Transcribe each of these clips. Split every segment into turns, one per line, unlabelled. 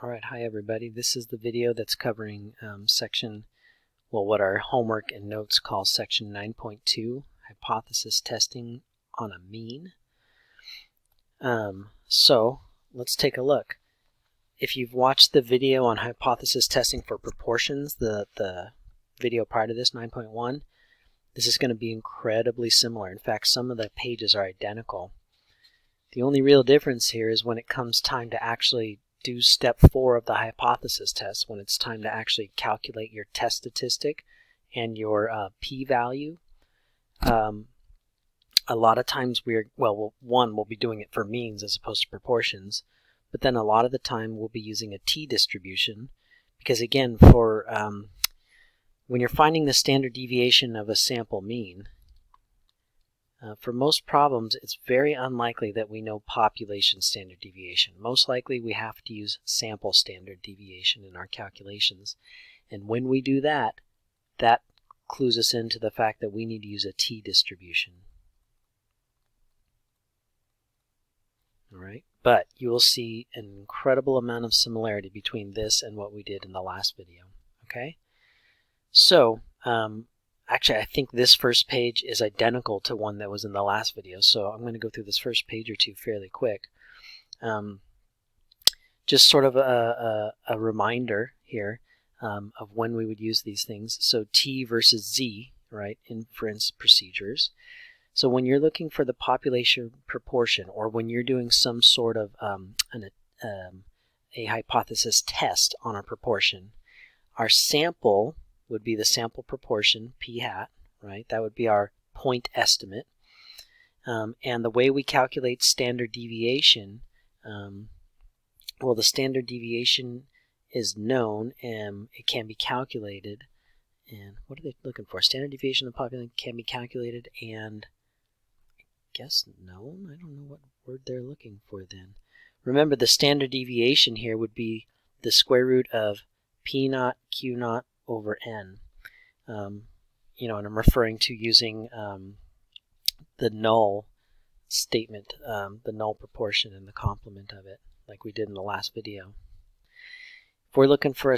Alright, hi everybody. This is the video that's covering what our homework and notes call section 9.2, hypothesis testing on a mean. So let's take a look. If you've watched the video on hypothesis testing for proportions, the video prior to this, 9.1, this is going to be incredibly similar. In fact, some of the pages are identical. The only real difference here is when it comes time to actually do step 4 of the hypothesis test, when it's time to actually calculate your test statistic and your p-value. A lot of times we'll be doing it for means as opposed to proportions, but then a lot of the time we'll be using a t-distribution because, again, for when you're finding the standard deviation of a sample mean, for most problems, it's very unlikely that we know population standard deviation. Most likely we have to use sample standard deviation in our calculations. And when we do that, that clues us into the fact that we need to use a t-distribution. Alright, but you will see an incredible amount of similarity between this and what we did in the last video. Okay, so actually, I think this first page is identical to one that was in the last video, so I'm going to go through this first page or two fairly quick. Just sort of a reminder here of when we would use these things. So T versus Z, right, inference procedures. So when you're looking for the population proportion, or when you're doing some sort of a hypothesis test on a proportion, our sample would be the sample proportion, p hat, right? That would be our point estimate. And the way we calculate standard deviation, the standard deviation is known and it can be calculated. And what are they looking for? Standard deviation of the population can be calculated and, I guess, known? I don't know what word they're looking for then. Remember, the standard deviation here would be the square root of p naught q naught over n. And I'm referring to using the null statement, the null proportion and the complement of it, like we did in the last video. If we're looking for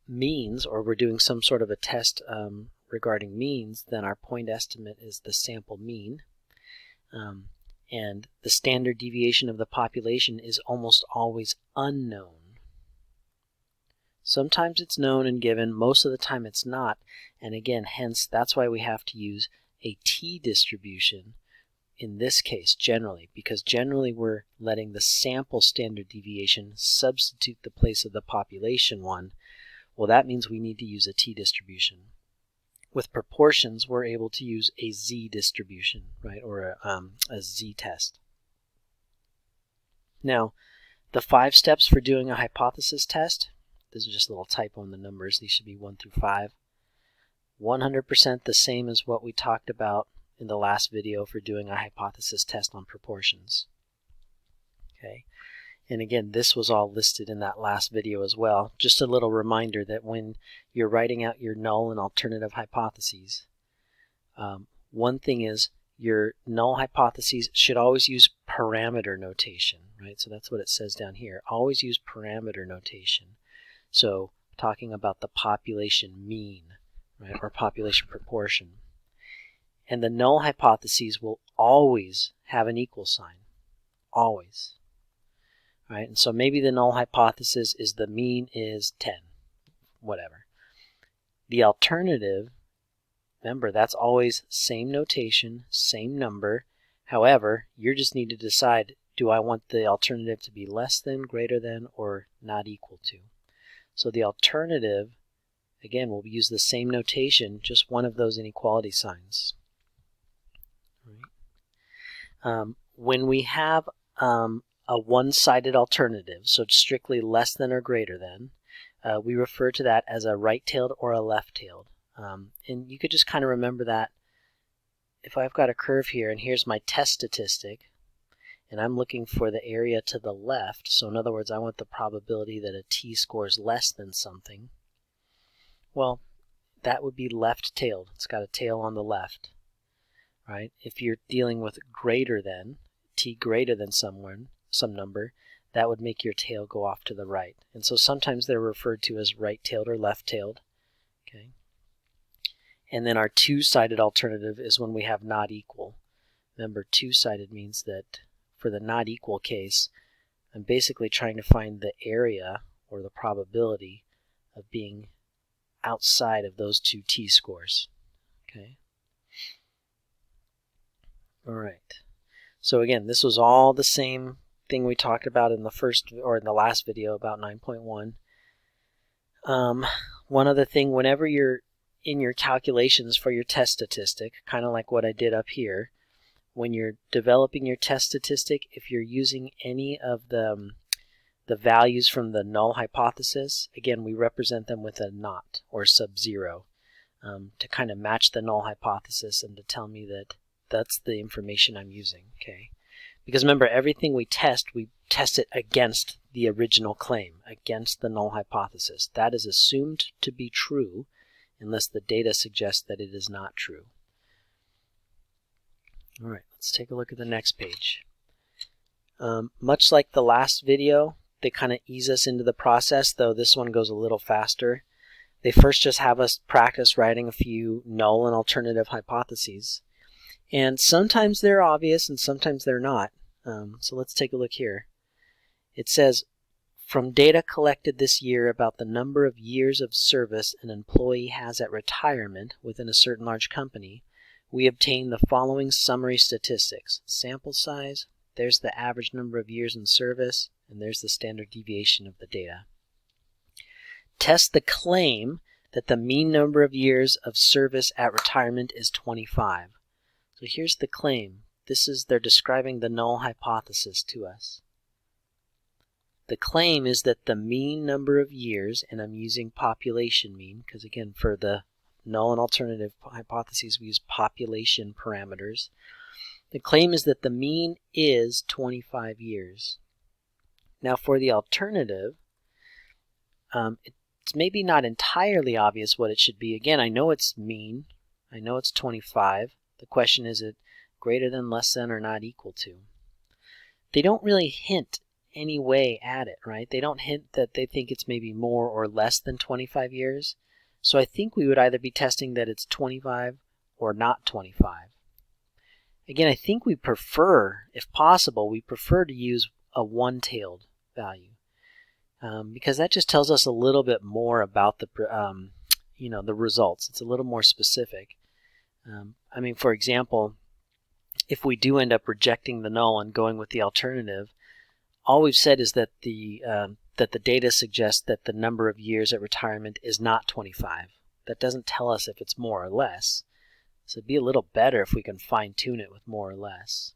means, or we're doing some sort of a test regarding means, then our point estimate is the sample mean. And the standard deviation of the population is almost always unknown. Sometimes it's known and given, most of the time it's not, and again, hence that's why we have to use a t-distribution in this case generally, because generally we're letting the sample standard deviation substitute the place of the population one. Well, that means we need to use a t-distribution. With proportions, we're able to use a z-distribution, right, or a z-test. Now, the 5 steps for doing a hypothesis test, this is just a little typo in the numbers. These should be 1 through 5. 100% the same as what we talked about in the last video for doing a hypothesis test on proportions. Okay, and again, this was all listed in that last video as well. Just a little reminder that when you're writing out your null and alternative hypotheses, one thing is your null hypotheses should always use parameter notation, right? So that's what it says down here. Always use parameter notation. So talking about the population mean, right, or population proportion. And the null hypotheses will always have an equal sign, always. Right, and so maybe the null hypothesis is the mean is 10, whatever. The alternative, remember, that's always same notation, same number. However, you just need to decide, do I want the alternative to be less than, greater than, or not equal to? So the alternative, again, will use the same notation, just one of those inequality signs. Right. When we have a one-sided alternative, so strictly less than or greater than, we refer to that as a right-tailed or a left-tailed. And you could just kind of remember that if I've got a curve here and here's my test statistic, and I'm looking for the area to the left, so in other words, I want the probability that a t-score is less than something, well, that would be left-tailed. It's got a tail on the left, right? If you're dealing with greater than, t greater than some number, that would make your tail go off to the right. And so sometimes they're referred to as right-tailed or left-tailed. Okay. And then our two-sided alternative is when we have not equal. Remember, two-sided means that for the not equal case, I'm basically trying to find the area or the probability of being outside of those two t-scores. Okay. All right. So again, this was all the same thing we talked about in the first or in the last video about 9.1. One other thing, whenever you're in your calculations for your test statistic, kind of like what I did up here, when you're developing your test statistic, if you're using any of the values from the null hypothesis, again, we represent them with a not or sub-zero to kind of match the null hypothesis and to tell me that that's the information I'm using. Okay, because remember, everything we test it against the original claim, against the null hypothesis. That is assumed to be true unless the data suggests that it is not true. All right, let's take a look at the next page. Much like the last video, they kind of ease us into the process, though this one goes a little faster. They first just have us practice writing a few null and alternative hypotheses. And sometimes they're obvious and sometimes they're not. So let's take a look here. It says, from data collected this year about the number of years of service an employee has at retirement within a certain large company, we obtain the following summary statistics. Sample size, there's the average number of years in service, and there's the standard deviation of the data. Test the claim that the mean number of years of service at retirement is 25. So here's the claim. They're describing the null hypothesis to us. The claim is that the mean number of years, and I'm using population mean, because again, for the null and alternative hypotheses, we use population parameters. The claim is that the mean is 25 years. Now for the alternative, it's maybe not entirely obvious what it should be. Again, I know it's mean. I know it's 25. The question is it greater than, less than, or not equal to? They don't really hint any way at it, right? They don't hint that they think it's maybe more or less than 25 years. So I think we would either be testing that it's 25 or not 25. Again, I think we prefer, if possible, we prefer to use a one-tailed value because that just tells us a little bit more about the the results. It's a little more specific. I mean, for example, if we do end up rejecting the null and going with the alternative, all we've said is that the data suggests that the number of years at retirement is not 25. That doesn't tell us if it's more or less. So it'd be a little better if we can fine-tune it with more or less.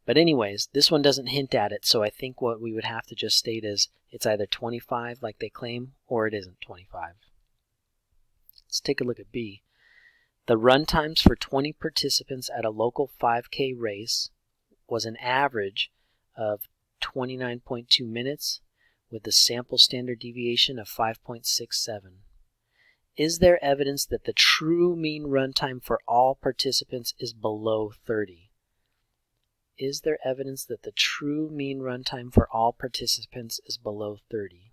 But anyways, this one doesn't hint at it, so I think what we would have to just state is it's either 25 like they claim, or it isn't 25. Let's take a look at B. The run times for 20 participants at a local 5K race was an average of 29.2 minutes with the sample standard deviation of 5.67. Is there evidence that the true mean runtime for all participants is below 30? Is there evidence that the true mean runtime for all participants is below 30?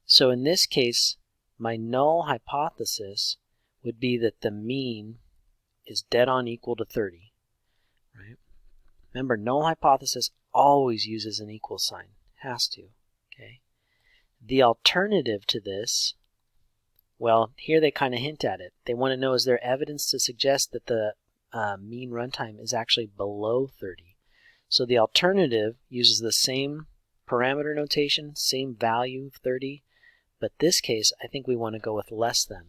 So in this case, my null hypothesis would be that the mean is dead on equal to 30. Right? Remember, null hypothesis always uses an equal sign. Has to. Okay. The alternative to this, well, here they kind of hint at it. They want to know, is there evidence to suggest that the mean runtime is actually below 30? So the alternative uses the same parameter notation, same value, 30, but this case, I think we want to go with less than.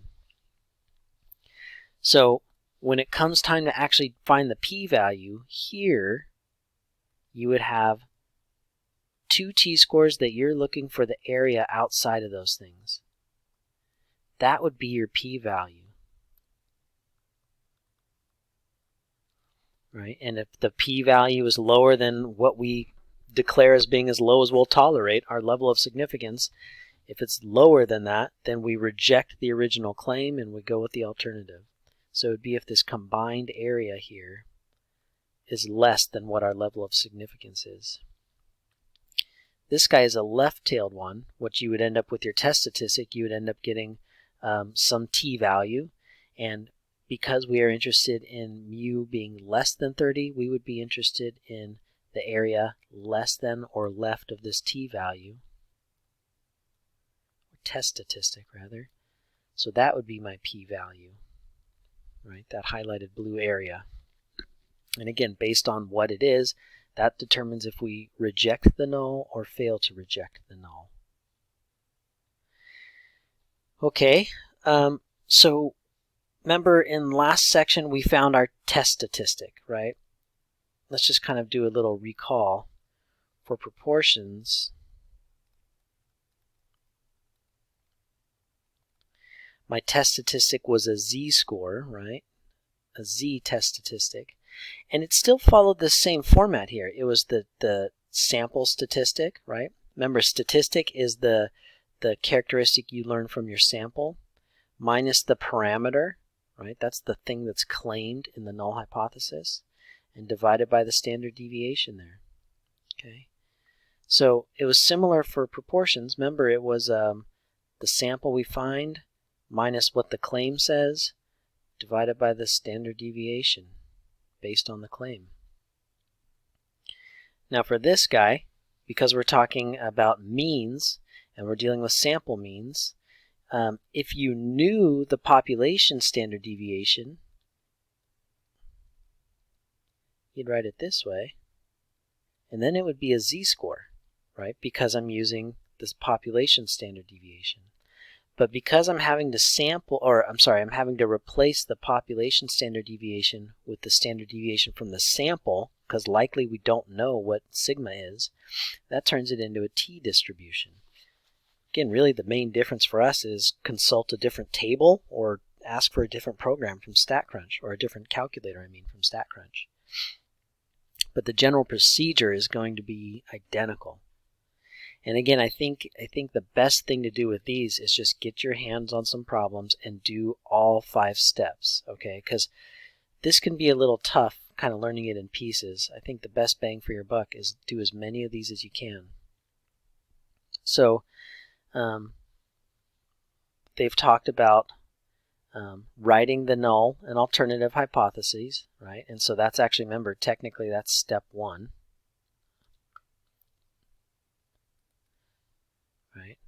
So when it comes time to actually find the p-value, here you would have two t-scores that you're looking for the area outside of those things. That would be your p-value. Right? And if the p-value is lower than what we declare as being as low as we'll tolerate, our level of significance, if it's lower than that, then we reject the original claim and we go with the alternative. So it would be if this combined area here is less than what our level of significance is. This guy is a left-tailed one. What you would end up with your test statistic, you would end up getting some t-value, and because we are interested in mu being less than 30, we would be interested in the area less than or left of this t-value, or test statistic rather. So that would be my p-value, right? That highlighted blue area. And again, based on what it is, that determines if we reject the null or fail to reject the null. Okay, so remember in last section we found our test statistic, right? Let's just kind of do a little recall. For proportions, my test statistic was a z-score, right? A z-test statistic. And it still followed the same format here. It was the sample statistic, right? Remember, statistic is the characteristic you learn from your sample minus the parameter, right? That's the thing that's claimed in the null hypothesis, and divided by the standard deviation there. Okay. So it was similar for proportions. Remember, it was the sample we find minus what the claim says divided by the standard deviation based on the claim. Now for this guy, because we're talking about means and we're dealing with sample means, if you knew the population standard deviation, you'd write it this way, and then it would be a z-score, right? Because I'm using this population standard deviation. But because I'm having to sample, or I'm sorry, I'm having to replace the population standard deviation with the standard deviation from the sample, because likely we don't know what sigma is, that turns it into a t-distribution. Again, really the main difference for us is consult a different table or ask for a different program from StatCrunch, or a different calculator, I mean, from StatCrunch. But the general procedure is going to be identical. And again, I think the best thing to do with these is just get your hands on some problems and do all 5 steps, okay? Because this can be a little tough, kind of learning it in pieces. I think the best bang for your buck is do as many of these as you can. So they've talked about writing the null and alternative hypotheses, right? And so that's actually, remember, technically that's step 1. Right?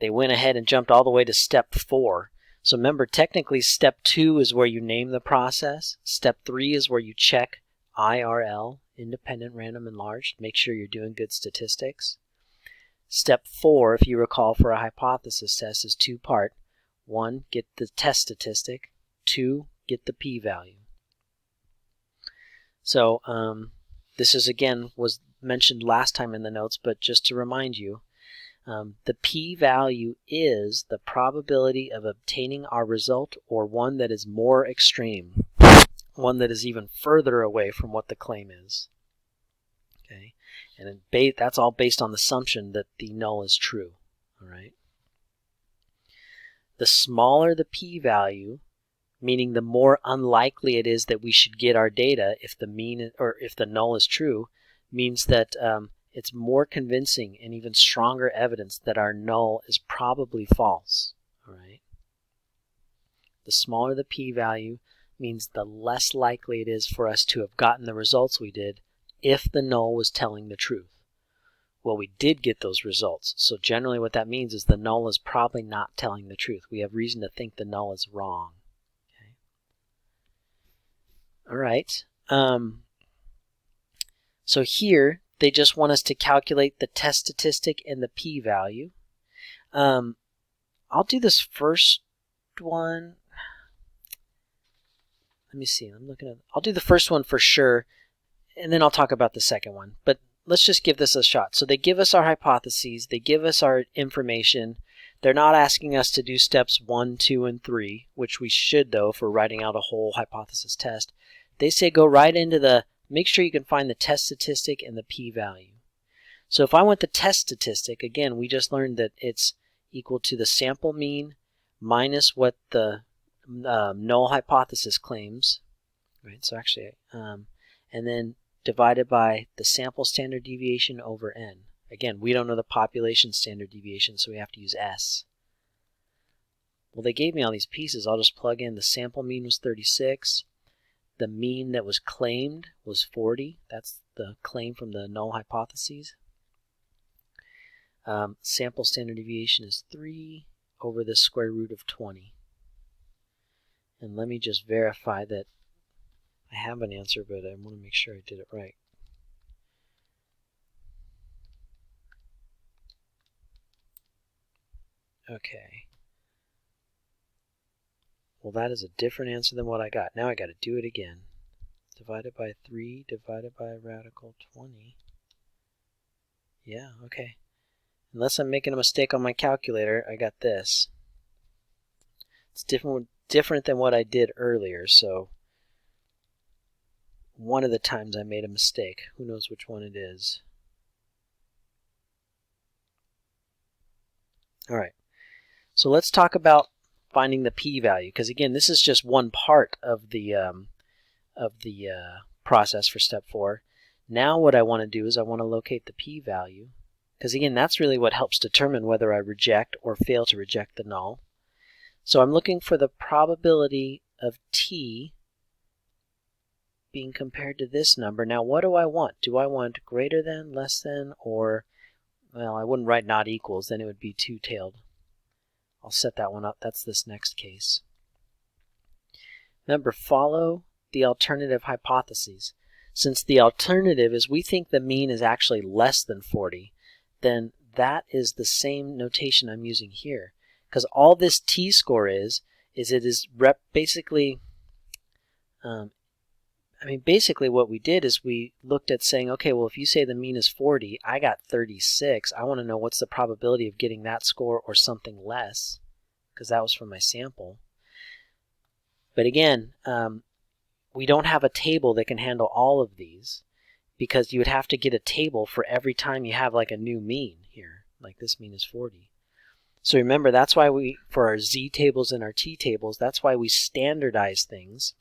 They went ahead and jumped all the way to step 4. So remember, technically step 2 is where you name the process. Step 3 is where you check IRL, independent, random, enlarged. Make sure you're doing good statistics. Step 4, if you recall, for a hypothesis test is 2-part. 1, get the test statistic. 2, get the p-value. So this is, again, was mentioned last time in the notes, but just to remind you, the p-value is the probability of obtaining our result, or one that is more extreme, one that is even further away from what the claim is. Okay, and that's all based on the assumption that the null is true. All right. The smaller the p-value, meaning the more unlikely it is that we should get our data if the mean or if the null is true, means that it's more convincing and even stronger evidence that our null is probably false. All right. The smaller the p-value means the less likely it is for us to have gotten the results we did if the null was telling the truth. Well, we did get those results, so generally what that means is the null is probably not telling the truth. We have reason to think the null is wrong. Okay. All right. So here, they just want us to calculate the test statistic and the p-value. I'll do this first one. Let me see. I'll do the first one for sure, and then I'll talk about the second one. But let's just give this a shot. So they give us our hypotheses. They give us our information. They're not asking us to do steps 1, 2, and 3, which we should, though, if we're writing out a whole hypothesis test. They say go right into make sure you can find the test statistic and the p-value. So if I want the test statistic, again, we just learned that it's equal to the sample mean minus what the null hypothesis claims, right? So actually, and then divided by the sample standard deviation over n. Again, we don't know the population standard deviation, so we have to use S. Well, they gave me all these pieces. I'll just plug in the sample mean was 36. The mean that was claimed was 40. That's the claim from the null hypotheses. Sample standard deviation is 3 over the square root of 20. And let me just verify that I have an answer, but I want to make sure I did it right. Okay. Well, that is a different answer than what I got. Now I got to do it again. Divided by 3 divided by radical 20. Yeah, okay. Unless I'm making a mistake on my calculator, I got this. It's different than what I did earlier, so one of the times I made a mistake. Who knows which one it is? All right. So let's talk about finding the p-value, because again, this is just one part of the process for step 4. Now what I want to do is I want to locate the p-value, because again, that's really what helps determine whether I reject or fail to reject the null. So I'm looking for the probability of t being compared to this number. Now what do I want? Do I want greater than, less than, or, well, I wouldn't write not equals, then it would be two-tailed. I'll set that one up. That's this next case. Remember, follow the alternative hypotheses. Since the alternative is we think the mean is actually less than 40, then that is the same notation I'm using here. Because all this t-score is it is basically, basically what we did is we looked at saying, okay, well, if you say the mean is 40, I got 36. I want to know what's the probability of getting that score or something less, because that was from my sample. But again, we don't have a table that can handle all of these, because you would have to get a table for every time you have like a new mean here, like this mean is 40. So remember, that's why for our z tables and our t tables, that's why we standardize things.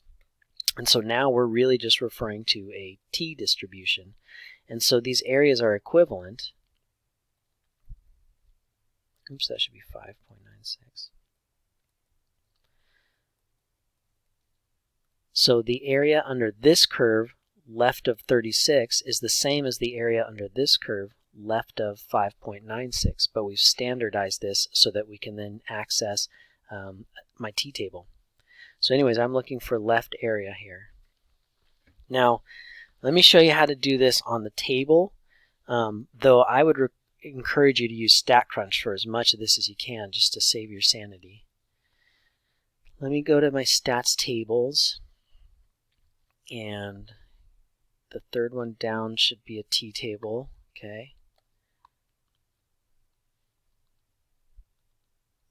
And so now we're really just referring to a t distribution. And so these areas are equivalent. Oops, that should be 5.96. So the area under this curve, left of 36, is the same as the area under this curve, left of 5.96, but we've standardized this so that we can then access my t-table. So anyways, I'm looking for left area here. Now, let me show you how to do this on the table, though I would encourage you to use StatCrunch for as much of this as you can, just to save your sanity. Let me go to my stats tables, and the third one down should be a t-table, okay?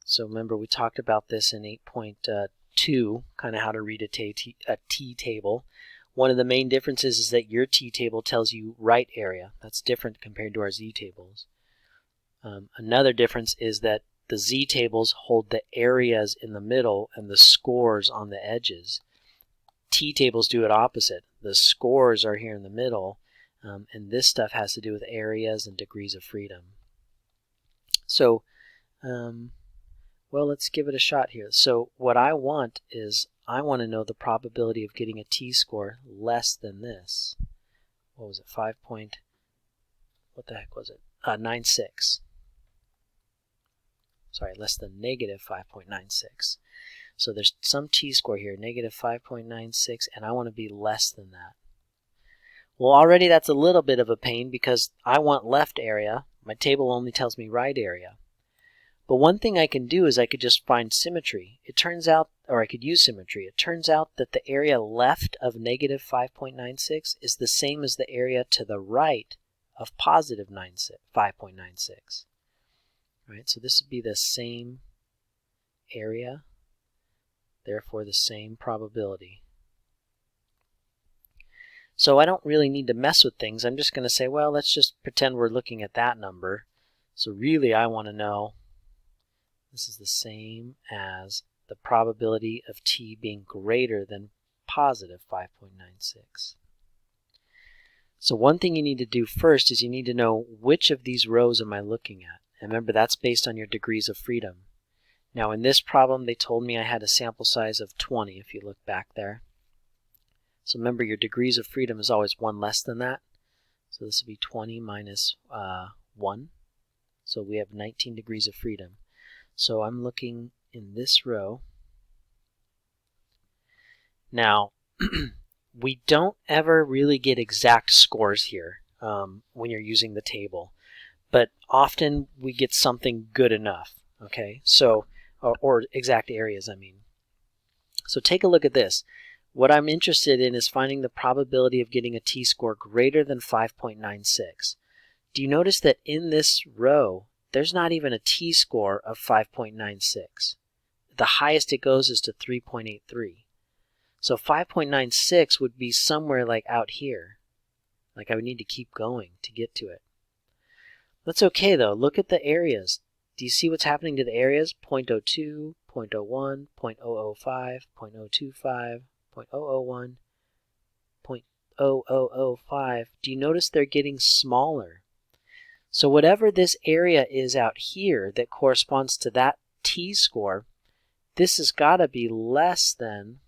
So remember, we talked about this in 8.2, kind of how to read a t-table. One of the main differences is that your t-table tells you right area. That's different compared to our z-tables. Another difference is that the z-tables hold the areas in the middle and the scores on the edges. T-tables do it opposite. The scores are here in the middle, and this stuff has to do with areas and degrees of freedom. So, well, let's give it a shot here. So what I want is I want to know the probability of getting a t-score less than this. What was it? What the heck was it? 96. Sorry, less than negative 5.96. So there's some t-score here, negative 5.96, and I want to be less than that. Well, already that's a little bit of a pain because I want left area. My table only tells me right area. But one thing I can do is I could just find symmetry. It turns out, or I could use symmetry. It turns out that the area left of negative 5.96 is the same as the area to the right of positive 5.96. Right, so this would be the same area, therefore the same probability. So I don't really need to mess with things. I'm just going to say, well, let's just pretend we're looking at that number. So really I want to know, this is the same as the probability of t being greater than positive 5.96. So one thing you need to do first is you need to know which of these rows am I looking at. And remember, that's based on your degrees of freedom. Now in this problem, they told me I had a sample size of 20 if you look back there. So remember, your degrees of freedom is always one less than that. So this would be 20 minus 1. So we have 19 degrees of freedom. So I'm looking in this row. Now, we don't ever really get exact scores here when you're using the table, but often we get something good enough, okay? So, or exact areas, I mean. So take a look at this. What I'm interested in is finding the probability of getting a t-score greater than 5.96. Do you notice that in this row, there's not even a t-score of 5.96? The highest it goes is to 3.83. So 5.96 would be somewhere like out here. Like I would need to keep going to get to it. That's okay though. Look at the areas. Do you see what's happening to the areas? 0.02, 0.01, 0.005, 0.025, 0.001, 0.0005. Do you notice they're getting smaller? So whatever this area is out here that corresponds to that t-score, this has got to be less than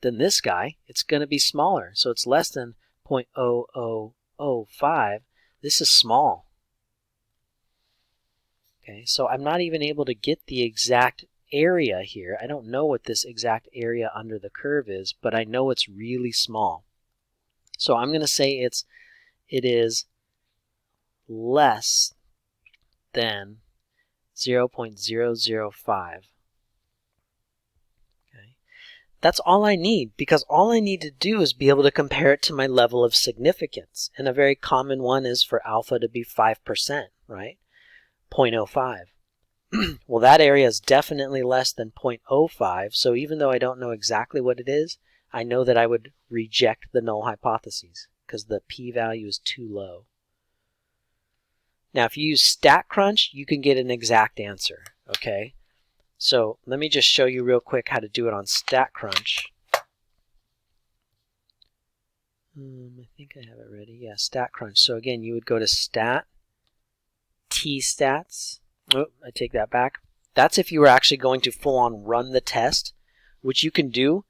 this guy. It's going to be smaller. So it's less than 0.0005. This is small. Okay, so I'm not even able to get the exact area here. I don't know what this exact area under the curve is, but I know it's really small. So I'm going to say it is less than 0.005. That's all I need, because all I need to do is be able to compare it to my level of significance. And a very common one is for alpha to be 5%, right? 0.05. Well, that area is definitely less than 0.05, so even though I don't know exactly what it is, I know that I would reject the null hypotheses because the p-value is too low. Now, if you use StatCrunch, you can get an exact answer, okay? So let me just show you real quick how to do it on StatCrunch. I think I have it ready. Yeah, StatCrunch. So again, you would go to Stat, T-Stats. Oh, I take that back. That's if you were actually going to full-on run the test, which you can do.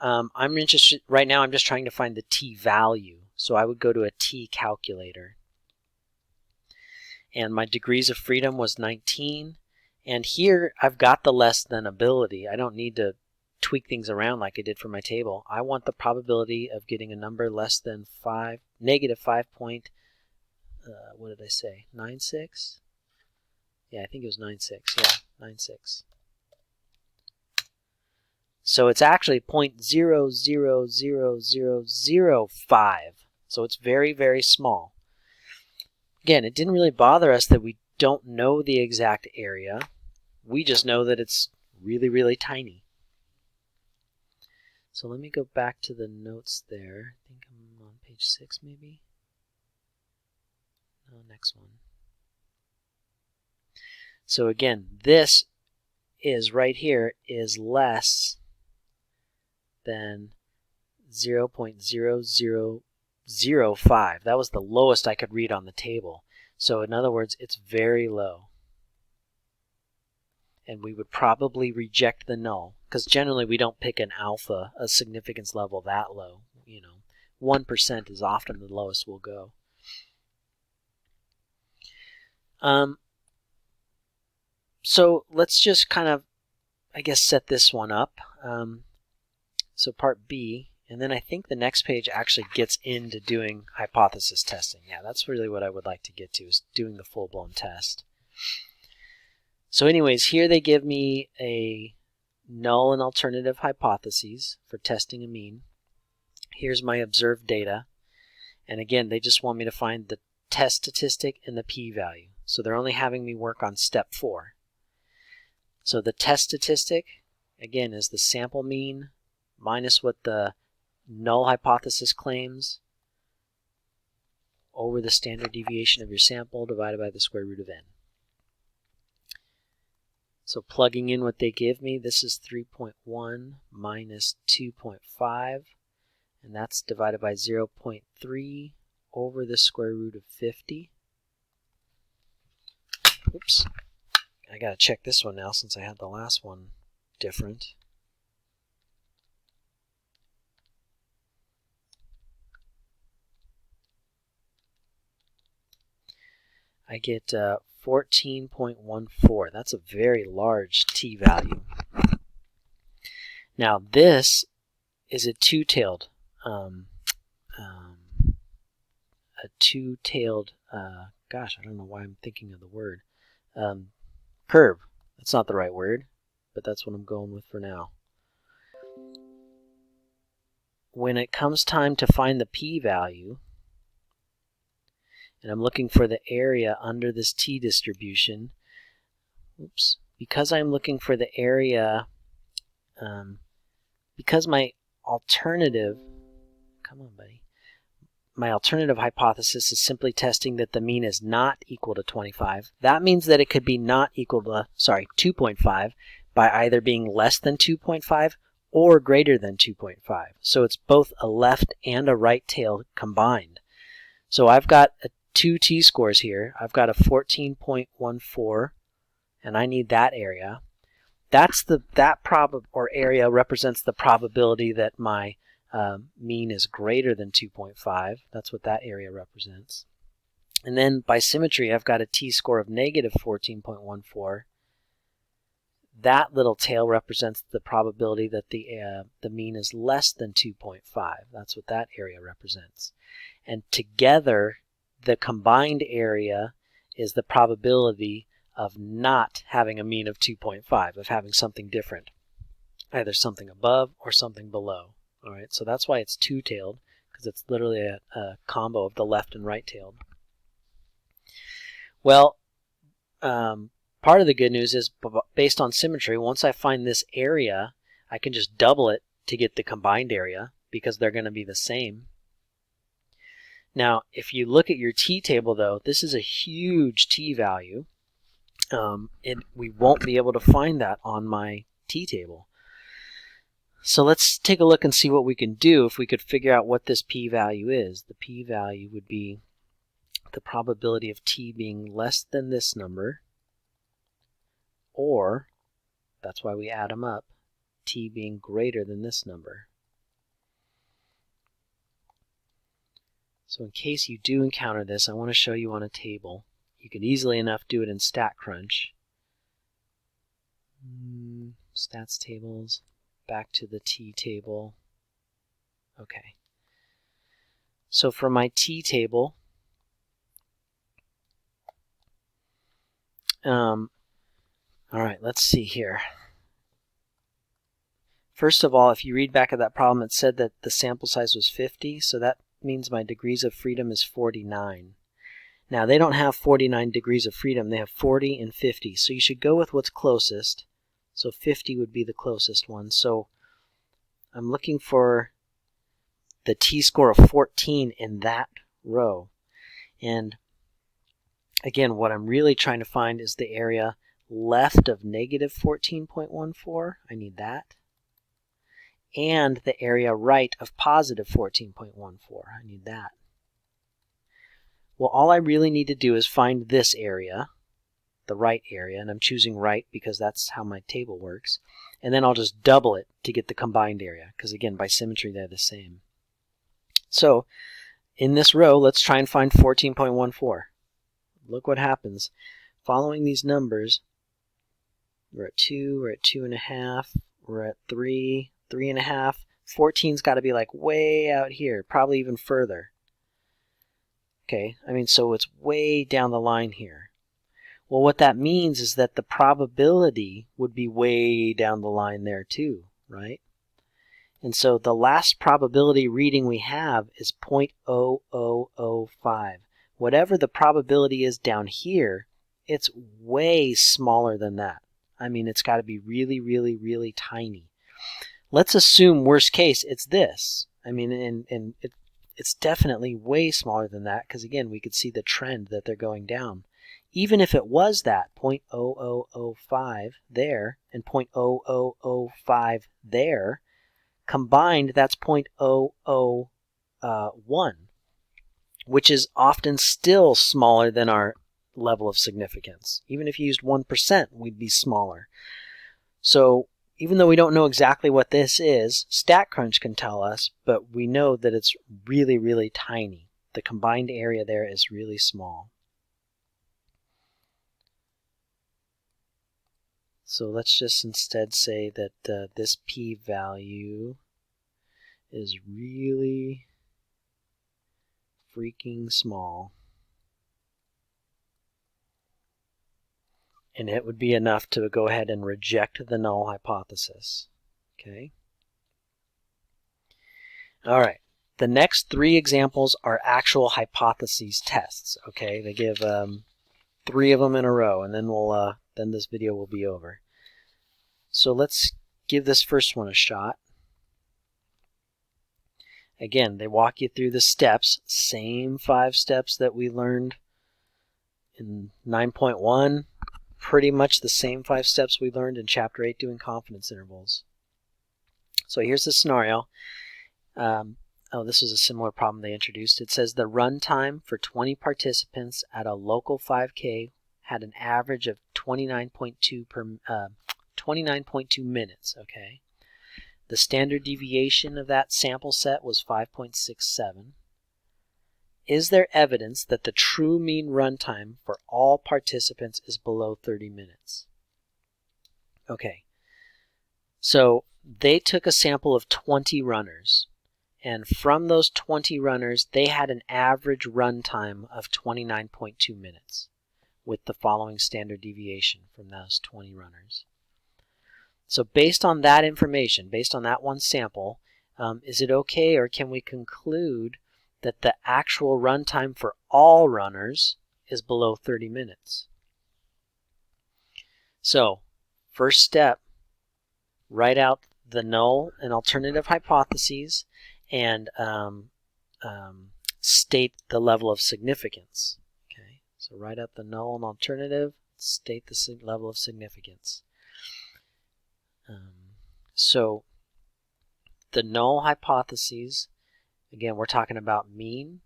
I'm interested right now. I'm just trying to find the t-value. So I would go to a t-calculator. And my degrees of freedom was 19. And here I've got the less than ability. I don't need to tweak things around like I did for my table. I want the probability of getting a number less than negative 5. What did I say? 96? Yeah, I think it was 96. Yeah, 96. So it's actually 0.000005. So it's very, very small. Again, it didn't really bother us that we don't know the exact area. We just know that it's really, really tiny. So let me go back to the notes there. I think I'm on page 6 maybe. No, next one. So again, this is right here is less than 0.0005. That was the lowest I could read on the table. So in other words, it's very low. And we would probably reject the null, because generally we don't pick an alpha, a significance level that low. 1% is often the lowest we'll go. So let's just kind of, I guess, set this one up. So part B, and then I think the next page actually gets into doing hypothesis testing. Yeah, that's really what I would like to get to, is doing the full-blown test. So anyways, here they give me a null and alternative hypotheses for testing a mean. Here's my observed data. And again, they just want me to find the test statistic and the p-value. So they're only having me work on step 4. So the test statistic, again, is the sample mean minus what the null hypothesis claims over the standard deviation of your sample divided by the square root of n. So plugging in what they give me, this is 3.1 minus 2.5. and that's divided by 0.3 over the square root of 50. Oops. I gotta check this one now since I had the last one different. I get 14.14. That's a very large t value. Now this is a two-tailed, gosh, I don't know why I'm thinking of the word, curve. That's not the right word, but that's what I'm going with for now. When it comes time to find the p-value, and I'm looking for the area under this t distribution, because I'm looking for the area, because my alternative, my alternative hypothesis is simply testing that the mean is not equal to 25. That means that it could be not equal to, 2.5 by either being less than 2.5 or greater than 2.5. So it's both a left and a right tail combined. So I've got two t-scores here. I've got a 14.14, and I need that area. That area represents the probability that my mean is greater than 2.5. That's what that area represents. And then by symmetry, I've got a t-score of negative 14.14. That little tail represents the probability that the mean is less than 2.5. That's what that area represents. And together, the combined area is the probability of not having a mean of 2.5, of having something different, either something above or something below. All right, so that's why it's two-tailed, because it's literally a combo of the left and right-tailed. Well, part of the good news is, based on symmetry, once I find this area, I can just double it to get the combined area, because they're going to be the same. Now, if you look at your t-table, though, this is a huge t-value. We won't be able to find that on my t-table. So let's take a look and see what we can do if we could figure out what this p-value is. The p-value would be the probability of t being less than this number, or, that's why we add them up, t being greater than this number. So in case you do encounter this, I want to show you on a table. You can easily enough do it in StatCrunch. Stats tables, back to the t-table. Okay. So for my t-table, all right, let's see here. First of all, if you read back at that problem, it said that the sample size was 50, so that means my degrees of freedom is 49. Now, they don't have 49 degrees of freedom. They have 40 and 50. So you should go with what's closest. So 50 would be the closest one. So I'm looking for the t-score of 14 in that row. And again, what I'm really trying to find is the area left of negative 14.14. I need that. And the area right of positive 14.14. I need that. Well, all I really need to do is find this area, the right area, and I'm choosing right because that's how my table works. And then I'll just double it to get the combined area, because again, by symmetry, they're the same. So in this row, let's try and find 14.14. Look what happens. Following these numbers, we're at 2, we're at 2.5, we're at 3, 3.5. 14's got to be like way out here, probably even further. Okay, so it's way down the line here. Well, what that means is that the probability would be way down the line there too, right? And so the last probability reading we have is 0.0005. Whatever the probability is down here, it's way smaller than that. It's got to be really, really, really tiny. Let's assume worst case it's this. It's definitely way smaller than that because, again, we could see the trend that they're going down. Even if it was that 0.0005 there and 0.0005 there, Combined, that's 0.001, which is often still smaller than our level of significance. Even if you used 1%, we'd be smaller. So even though we don't know exactly what this is, StatCrunch can tell us, but we know that it's really, really tiny. The combined area there is really small. So let's just instead say that this p-value is really freaking small. And it would be enough to go ahead and reject the null hypothesis. Okay. All right. The next three examples are actual hypotheses tests. Okay. They give 3 of them in a row, and then then this video will be over. So let's give this first one a shot. Again, they walk you through the steps, same 5 steps that we learned in 9.1, pretty much the same 5 steps we learned in Chapter 8 doing confidence intervals. So here's the scenario. This was a similar problem they introduced. It says the run time for 20 participants at a local 5K had an average of 29.2 minutes. Okay. The standard deviation of that sample set was 5.67. Is there evidence that the true mean runtime for all participants is below 30 minutes? Okay, so they took a sample of 20 runners, and from those 20 runners, they had an average runtime of 29.2 minutes with the following standard deviation from those 20 runners. So based on that information, based on that one sample, is it okay, or can we conclude that the actual runtime for all runners is below 30 minutes? So first step, write out the null and alternative hypotheses and state the level of significance. Okay, so write out the null and alternative, state the level of significance. So the null hypotheses, again, we're talking about mean,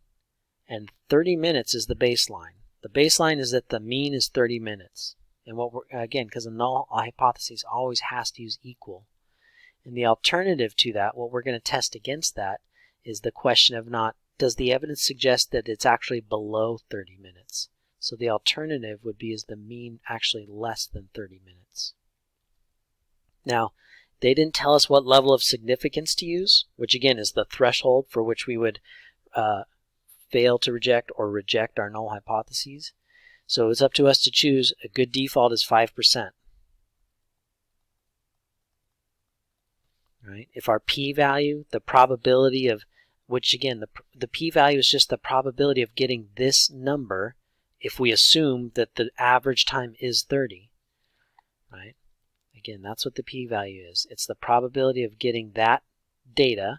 and 30 minutes is the baseline. The baseline is that the mean is 30 minutes. And what we're, again, because the null hypothesis always has to use equal. And the alternative to that, what we're going to test against that, is the question of not, does the evidence suggest that it's actually below 30 minutes? So the alternative would be, is the mean actually less than 30 minutes? Now, they didn't tell us what level of significance to use, which again is the threshold for which we would fail to reject or reject our null hypotheses. So it's up to us to choose. A good default is 5%. Right? If our p-value, the probability of, which again, the p-value is just the probability of getting this number if we assume that the average time is 30. Right? Again, that's what the p-value is. It's the probability of getting that data,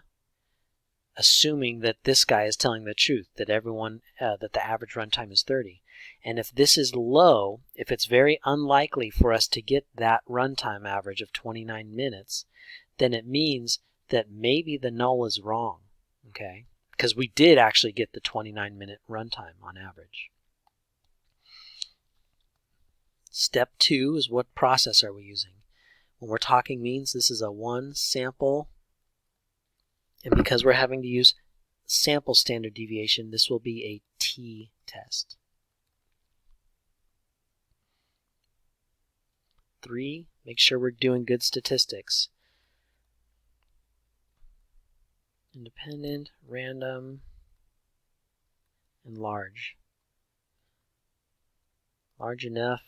assuming that this guy is telling the truth, that that the average runtime is 30. And if this is low, if it's very unlikely for us to get that runtime average of 29 minutes, then it means that maybe the null is wrong, okay? Because we did actually get the 29-minute runtime on average. Step 2 is, what process are we using? When we're talking means, this is a one sample, and because we're having to use sample standard deviation, this will be a t-test. 3, make sure we're doing good statistics. Independent, random, and large. Large enough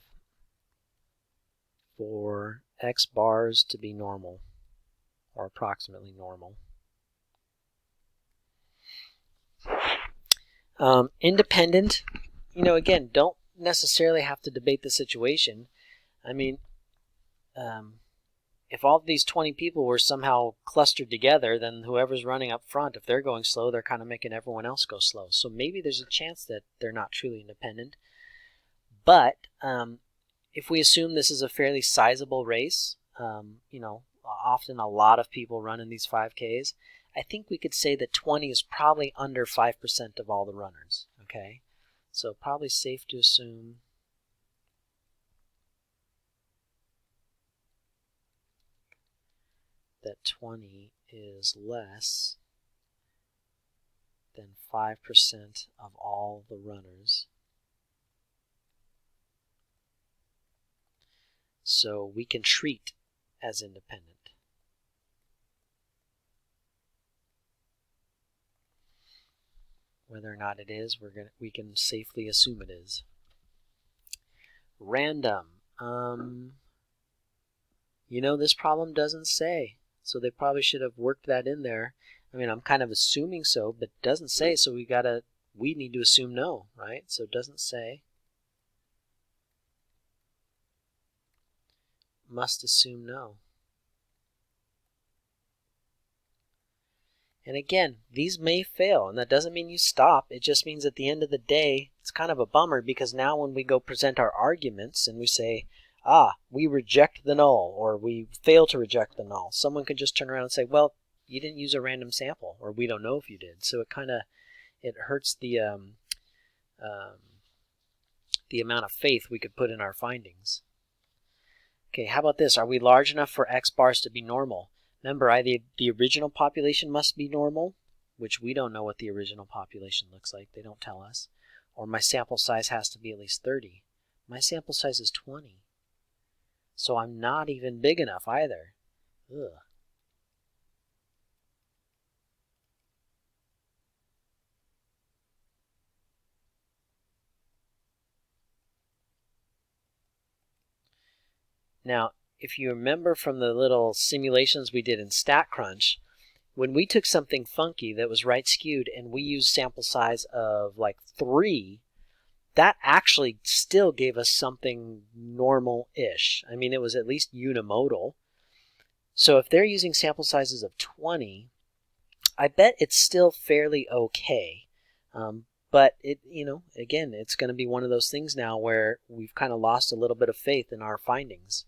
for x bars to be normal, or approximately normal. Independent, again, don't necessarily have to debate the situation. I mean, if all of these 20 people were somehow clustered together, then whoever's running up front, if they're going slow, they're kind of making everyone else go slow. So maybe there's a chance that they're not truly independent. But if we assume this is a fairly sizable race, often a lot of people running these 5Ks, I think we could say that 20 is probably under 5% of all the runners, okay? So probably safe to assume that 20 is less than 5% of all the runners. So we can treat as independent. Whether or not it is, we can safely assume it is. Random. You know, this problem doesn't say, so they probably should have worked that in there. I mean, I'm kind of assuming so, but it doesn't say, so we need to assume no, right? So it doesn't say. Must assume no. And again, these may fail, and that doesn't mean you stop. It just means at the end of the day, it's kind of a bummer, because now when we go present our arguments and we say, we reject the null, or we fail to reject the null, someone could just turn around and say, well, you didn't use a random sample, or we don't know if you did. So it hurts the amount of faith we could put in our findings. Okay, how about this? Are we large enough for x bars to be normal? Remember, the original population must be normal, which we don't know what the original population looks like. They don't tell us. Or my sample size has to be at least 30. My sample size is 20. So I'm not even big enough either. Ugh. Now, if you remember from the little simulations we did in StatCrunch, when we took something funky that was right skewed and we used sample size of like 3, that actually still gave us something normal-ish. I mean, it was at least unimodal. So if they're using sample sizes of 20, I bet it's still fairly okay. But again, it's going to be one of those things now where we've kind of lost a little bit of faith in our findings.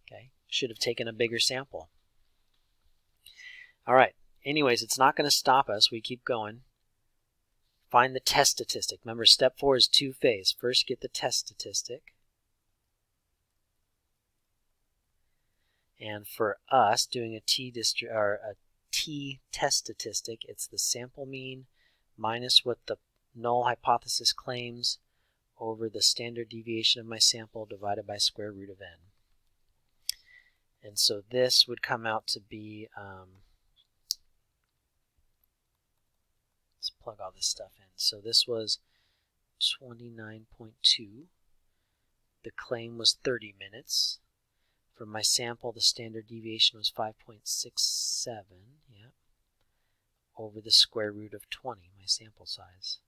Okay, should have taken a bigger sample. All right. Anyways, it's not going to stop us. We keep going. Find the test statistic. Remember, step 4 is two-phase. First, get the test statistic. And for us, doing a t test statistic, it's the sample mean minus what the null hypothesis claims over the standard deviation of my sample divided by square root of n. And so this would come out to be, let's plug all this stuff in. So this was 29.2. The claim was 30 minutes. From my sample, the standard deviation was 5.67, yeah, over the square root of 20, my sample size.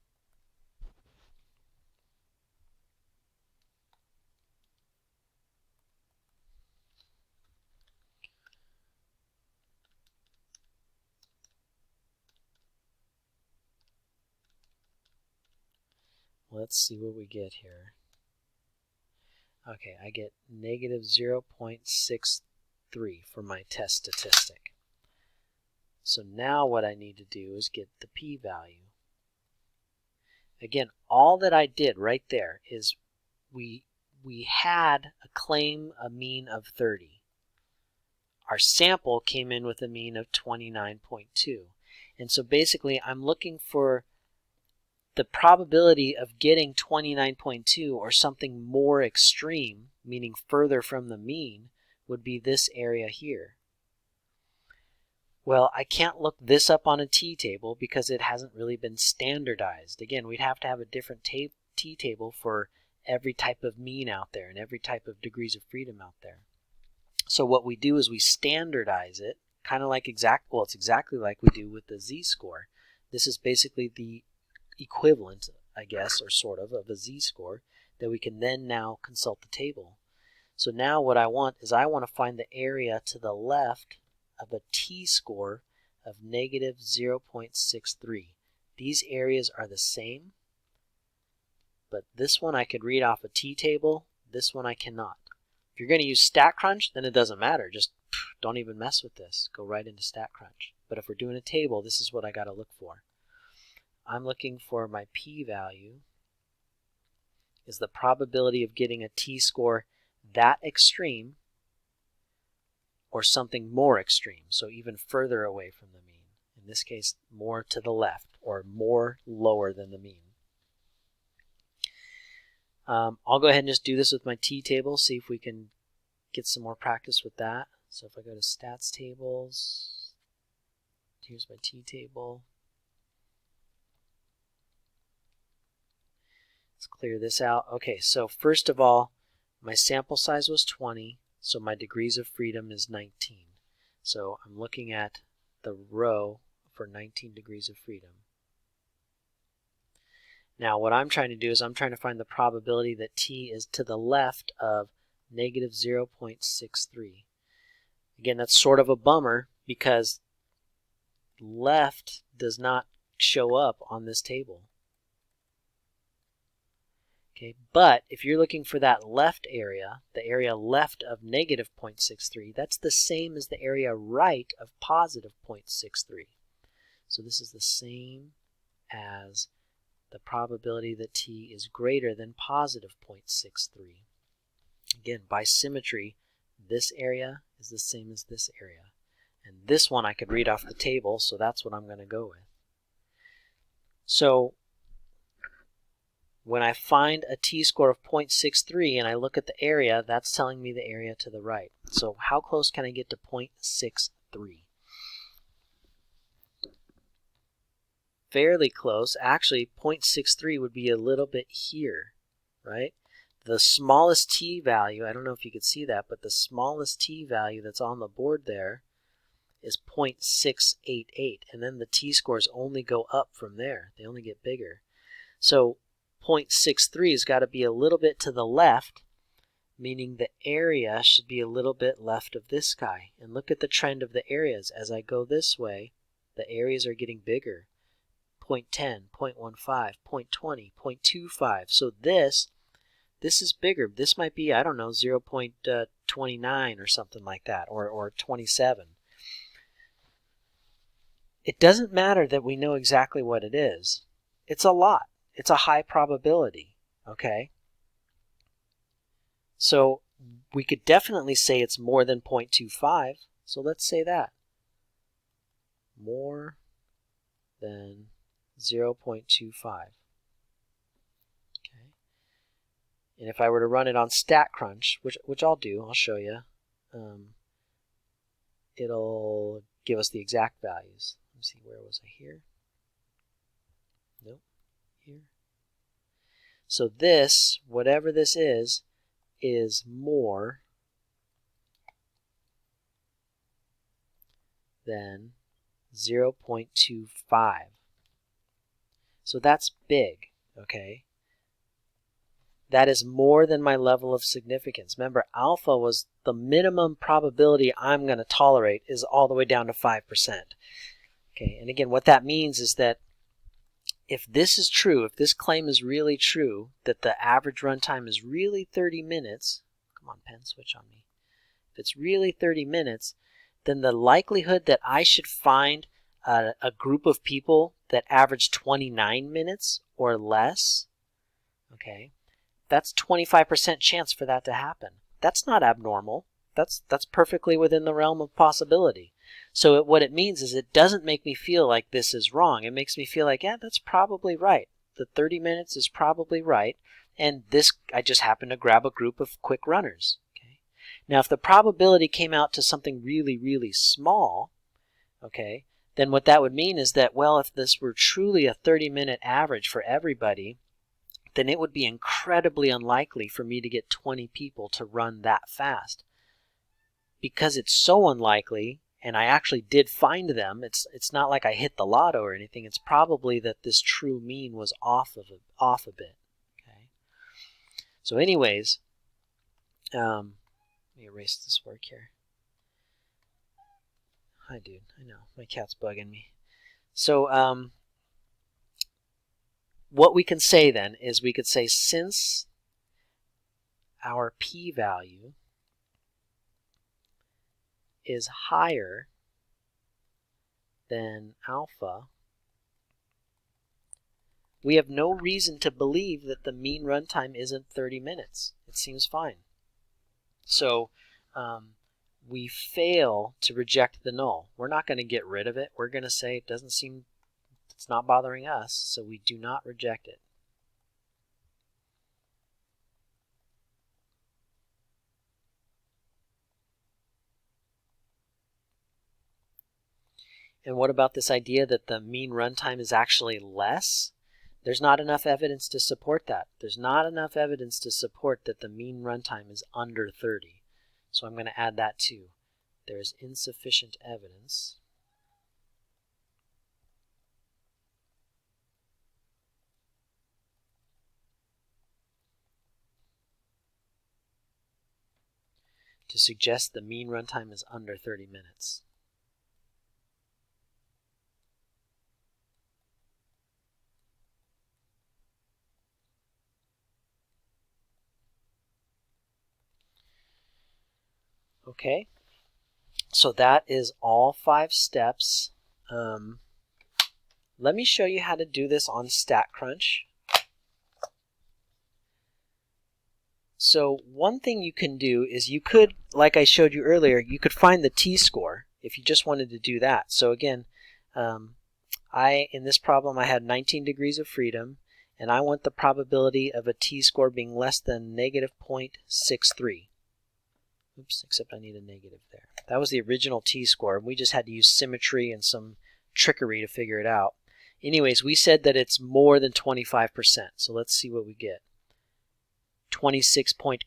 Let's see what we get here. Okay, I get negative 0.63 for my test statistic. So now what I need to do is get the p-value. Again, all that I did right there is we had a mean of 30. Our sample came in with a mean of 29.2. And so basically I'm looking for the probability of getting 29.2 or something more extreme, meaning further from the mean, would be this area here. Well, I can't look this up on a t-table because it hasn't really been standardized. Again, we'd have to have a different t-table for every type of mean out there and every type of degrees of freedom out there. So what we do is we standardize it, kind of like it's exactly like we do with the z-score. This is basically the equivalent, I guess, or sort of a z-score that we can then now consult the table. So now what I want is I want to find the area to the left of a t-score of negative 0.63. These areas are the same, but this one I could read off a t-table, this one I cannot. If you're going to use StatCrunch, then it doesn't matter. Just don't even mess with this. Go right into StatCrunch. But if we're doing a table, this is what I got to look for. I'm looking for my p-value is the probability of getting a t-score that extreme or something more extreme, so even further away from the mean. In this case, more to the left or more lower than the mean. I'll go ahead and just do this with my t-table, see if we can get some more practice with that. So if I go to stats tables, here's my t-table. Let's clear this out. Okay, so first of all, my sample size was 20, so my degrees of freedom is 19. So I'm looking at the row for 19 degrees of freedom. Now what I'm trying to do is I'm trying to find the probability that t is to the left of negative 0.63. Again, that's sort of a bummer because left does not show up on this table. Okay, but if you're looking for that left area, the area left of negative 0.63, that's the same as the area right of positive 0.63. So this is the same as the probability that t is greater than positive 0.63. Again, by symmetry, this area is the same as this area. And this one I could read off the table, so that's what I'm going to go with. So when I find a t-score of 0.63 and I look at the area, that's telling me the area to the right. So how close can I get to 0.63? Fairly close. Actually, 0.63 would be a little bit here, right? The smallest t value, I don't know if you could see that, but the smallest t value that's on the board there is 0.688, and then the t-scores only go up from there. They only get bigger. So 0.63 has got to be a little bit to the left, meaning the area should be a little bit left of this guy. And look at the trend of the areas. As I go this way, the areas are getting bigger. 0.10, 0.15, 0.20, 0.25. So this is bigger. This might be, I don't know, 0.29 or something like that, or 27. It doesn't matter that we know exactly what it is. It's a lot. It's a high probability, okay? So we could definitely say it's more than 0.25. So let's say that. More than 0.25. Okay. And if I were to run it on StatCrunch, which I'll do, I'll show you, it'll give us the exact values. Let me see, where was I here? Nope, here. So this, whatever this is more than 0.25. So that's big, okay? That is more than my level of significance. Remember, alpha was the minimum probability I'm going to tolerate is all the way down to 5%. Okay, and again, what that means is that if this is true, if this claim is really true, that the average runtime is really 30 minutes, come on, pen, switch on me. If it's really 30 minutes, then the likelihood that I should find a group of people that average 29 minutes or less, okay, that's 25% chance for that to happen. That's not abnormal. That's perfectly within the realm of possibility. So what it means is it doesn't make me feel like this is wrong. It makes me feel like, yeah, that's probably right. The 30 minutes is probably right. And this, I just happened to grab a group of quick runners. Okay. Now, if the probability came out to something really, really small, okay, then what that would mean is that, well, if this were truly a 30-minute average for everybody, then it would be incredibly unlikely for me to get 20 people to run that fast. Because it's so unlikely, and I actually did find them, it's not like I hit the lotto or anything, it's probably that this true mean was off a bit. Okay. So anyways, let me erase this work here. Hi, dude. I know. My cat's bugging me. So what we can say then is we could say since our p-value is higher than alpha, we have no reason to believe that the mean runtime isn't 30 minutes. It seems fine. So we fail to reject the null. We're not going to get rid of it. We're going to say it doesn't seem, it's not bothering us, so we do not reject it. And what about this idea that the mean runtime is actually less? There's not enough evidence to support that. There's not enough evidence to support that the mean runtime is under 30. So I'm going to add that too. There is insufficient evidence to suggest the mean runtime is under 30 minutes. Okay, so that is all 5 steps. Let me show you how to do this on StatCrunch. So one thing you can do is you could, like I showed you earlier, you could find the t-score if you just wanted to do that. So again, in this problem I had 19 degrees of freedom, and I want the probability of a t-score being less than negative 0.63. Oops, except I need a negative there. That was the original t-score. We just had to use symmetry and some trickery to figure it out. Anyways, we said that it's more than 25%. So let's see what we get. 26.8%.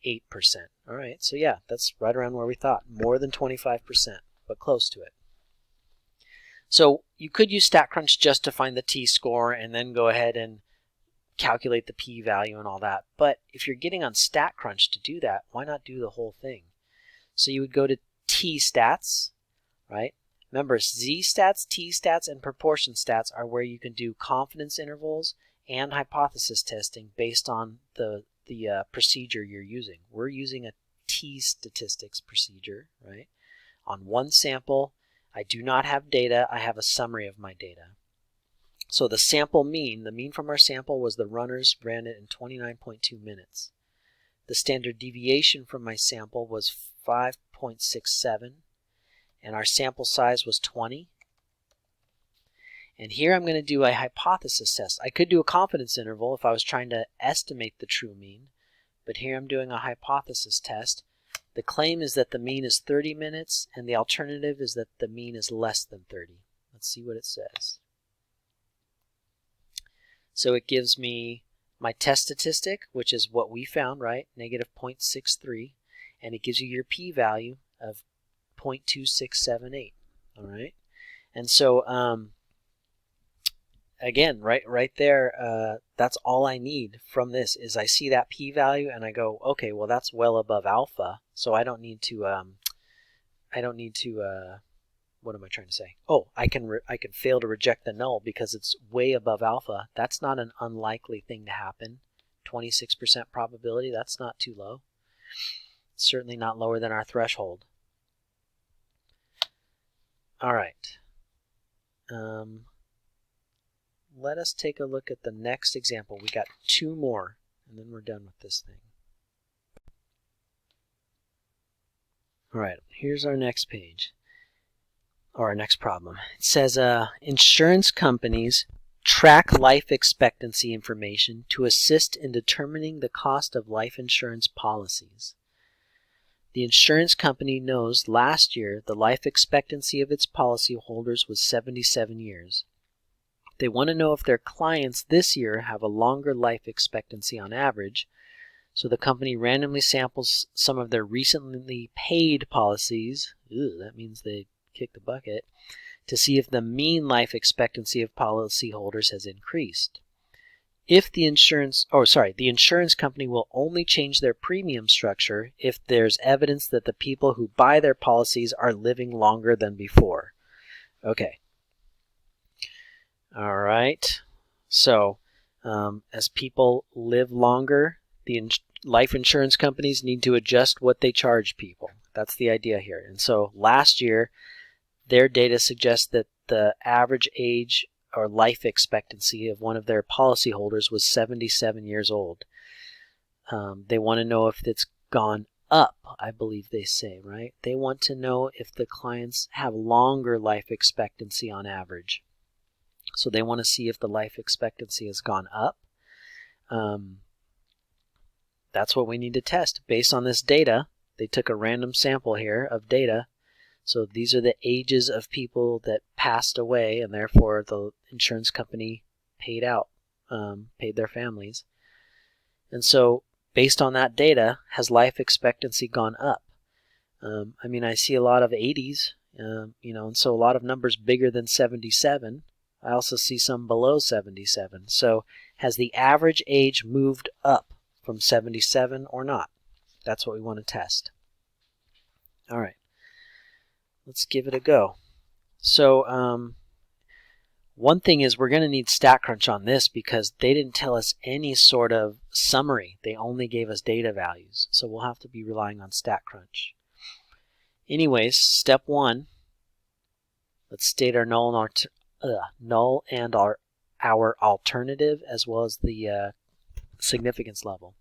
All right, so yeah, that's right around where we thought. More than 25%, but close to it. So you could use StatCrunch just to find the t-score and then go ahead and calculate the p-value and all that. But if you're getting on StatCrunch to do that, why not do the whole thing? So you would go to t-stats, right? Remember, z-stats, t-stats, and proportion stats are where you can do confidence intervals and hypothesis testing based on the procedure you're using. We're using a t-statistics procedure, right? On one sample, I do not have data. I have a summary of my data. So the sample mean, the mean from our sample was the runners ran it in 29.2 minutes. The standard deviation from my sample was 5.67, and our sample size was 20. And here I'm going to do a hypothesis test. I could do a confidence interval if I was trying to estimate the true mean, but here I'm doing a hypothesis test. The claim is that the mean is 30 minutes, and the alternative is that the mean is less than 30. Let's see what it says. So it gives me my test statistic, which is what we found, right? Negative 0.63. And it gives you your p-value of 0.2678. All right? And so, again, right there, that's all I need from this is I see that p-value and I go, okay, well, that's well above alpha. So I don't need to, what am I trying to say? Oh, I can fail to reject the null because it's way above alpha. That's not an unlikely thing to happen. 26% probability, that's not too low. Certainly not lower than our threshold. All right. Let us take a look at the next example. We got 2 more, and then we're done with this thing. All right, here's our next page. Or our next problem. It says insurance companies track life expectancy information to assist in determining the cost of life insurance policies. The insurance company knows last year the life expectancy of its policyholders was 77 years. They want to know if their clients this year have a longer life expectancy on average, so the company randomly samples some of their recently paid policies. That means they kick the bucket, to see if the mean life expectancy of policyholders has increased. If the insurance company will only change their premium structure if there's evidence that the people who buy their policies are living longer than before. Okay. All right. So, as people live longer, the life insurance companies need to adjust what they charge people. That's the idea here. And so last year, their data suggests that the average age or life expectancy of one of their policyholders was 77 years old. They want to know if it's gone up, I believe they say, right? They want to know if the clients have longer life expectancy on average. So they want to see if the life expectancy has gone up. That's what we need to test. Based on this data, they took a random sample here of data. So these are the ages of people that passed away, and therefore the insurance company paid out, paid their families. And so based on that data, has life expectancy gone up? I mean, I see a lot of 80s, and so a lot of numbers bigger than 77. I also see some below 77. So has the average age moved up from 77 or not? That's what we want to test. All right, let's give it a go. So one thing is we're going to need StatCrunch on this because they didn't tell us any sort of summary. They only gave us data values. So we'll have to be relying on StatCrunch. Anyways, step 1, let's state our null and our alternative as well as the significance level.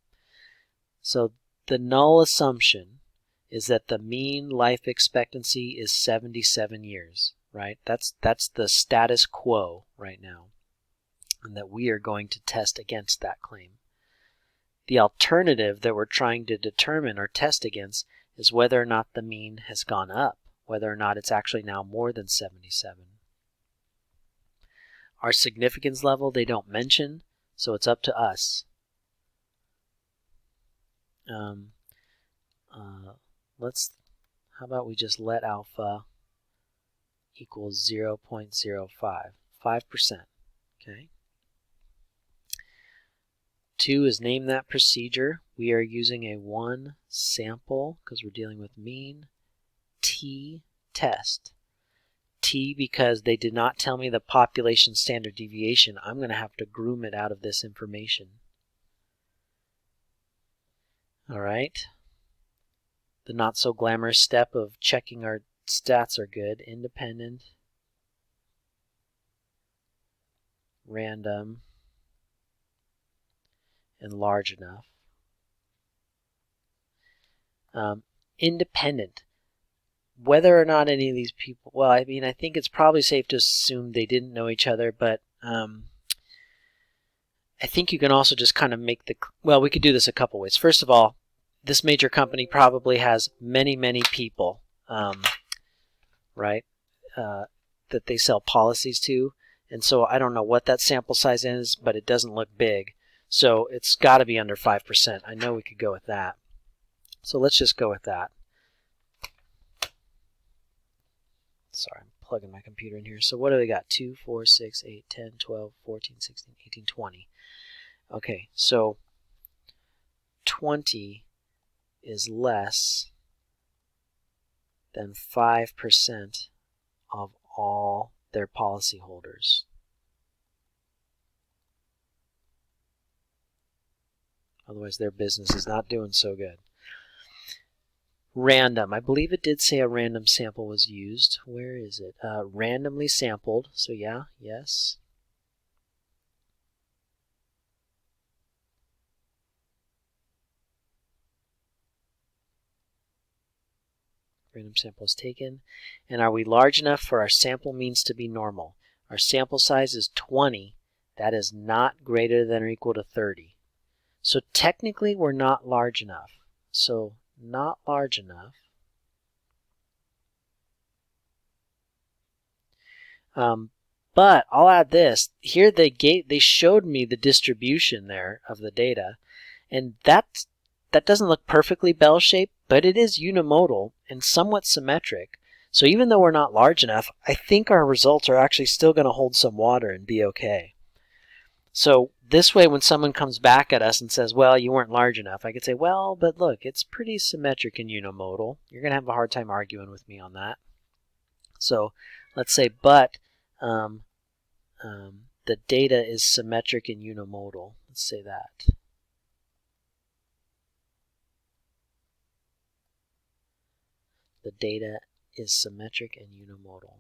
So the null assumption is that the mean life expectancy is 77 years, right? That's the status quo right now, and that we are going to test against that claim. The alternative that we're trying to determine or test against is whether or not the mean has gone up, whether or not it's actually now more than 77. Our significance level they don't mention, so it's up to us. How about we just let alpha equals 0.05, 5%, okay? 2 is name that procedure. We are using a 1 sample because we're dealing with mean. T test. T because they did not tell me the population standard deviation. I'm going to have to groom it out of this information. All right. The not so glamorous step of checking our stats are good. Independent, random, and large enough. Independent. Whether or not any of these people, well, I mean, I think it's probably safe to assume they didn't know each other, but I think you can also just kind of make well, we could do this a couple ways. First of all, this major company probably has many, many people, right, that they sell policies to. And so I don't know what that sample size is, but it doesn't look big. So it's got to be under 5%. I know we could go with that. So let's just go with that. Sorry, I'm plugging my computer in here. So what do we got? 2, 4, 6, 8, 10, 12, 14, 16, 18, 20. Okay, so 20 is less than 5% of all their policyholders. Otherwise, their business is not doing so good. Random. I believe it did say a random sample was used. Where is it? Randomly sampled. So yeah, yes. Random sample is taken. And are we large enough for our sample means to be normal? Our sample size is 20. That is not greater than or equal to 30. So technically we're not large enough. So not large enough. But I'll add this. Here they showed me the distribution there of the data, and that doesn't look perfectly bell-shaped, but it is unimodal and somewhat symmetric. So even though we're not large enough, I think our results are actually still going to hold some water and be okay. So this way, when someone comes back at us and says, well, you weren't large enough, I could say, well, but look, it's pretty symmetric and unimodal. You're going to have a hard time arguing with me on that. So let's say, but the data is symmetric and unimodal. Let's say that. the data is symmetric and unimodal.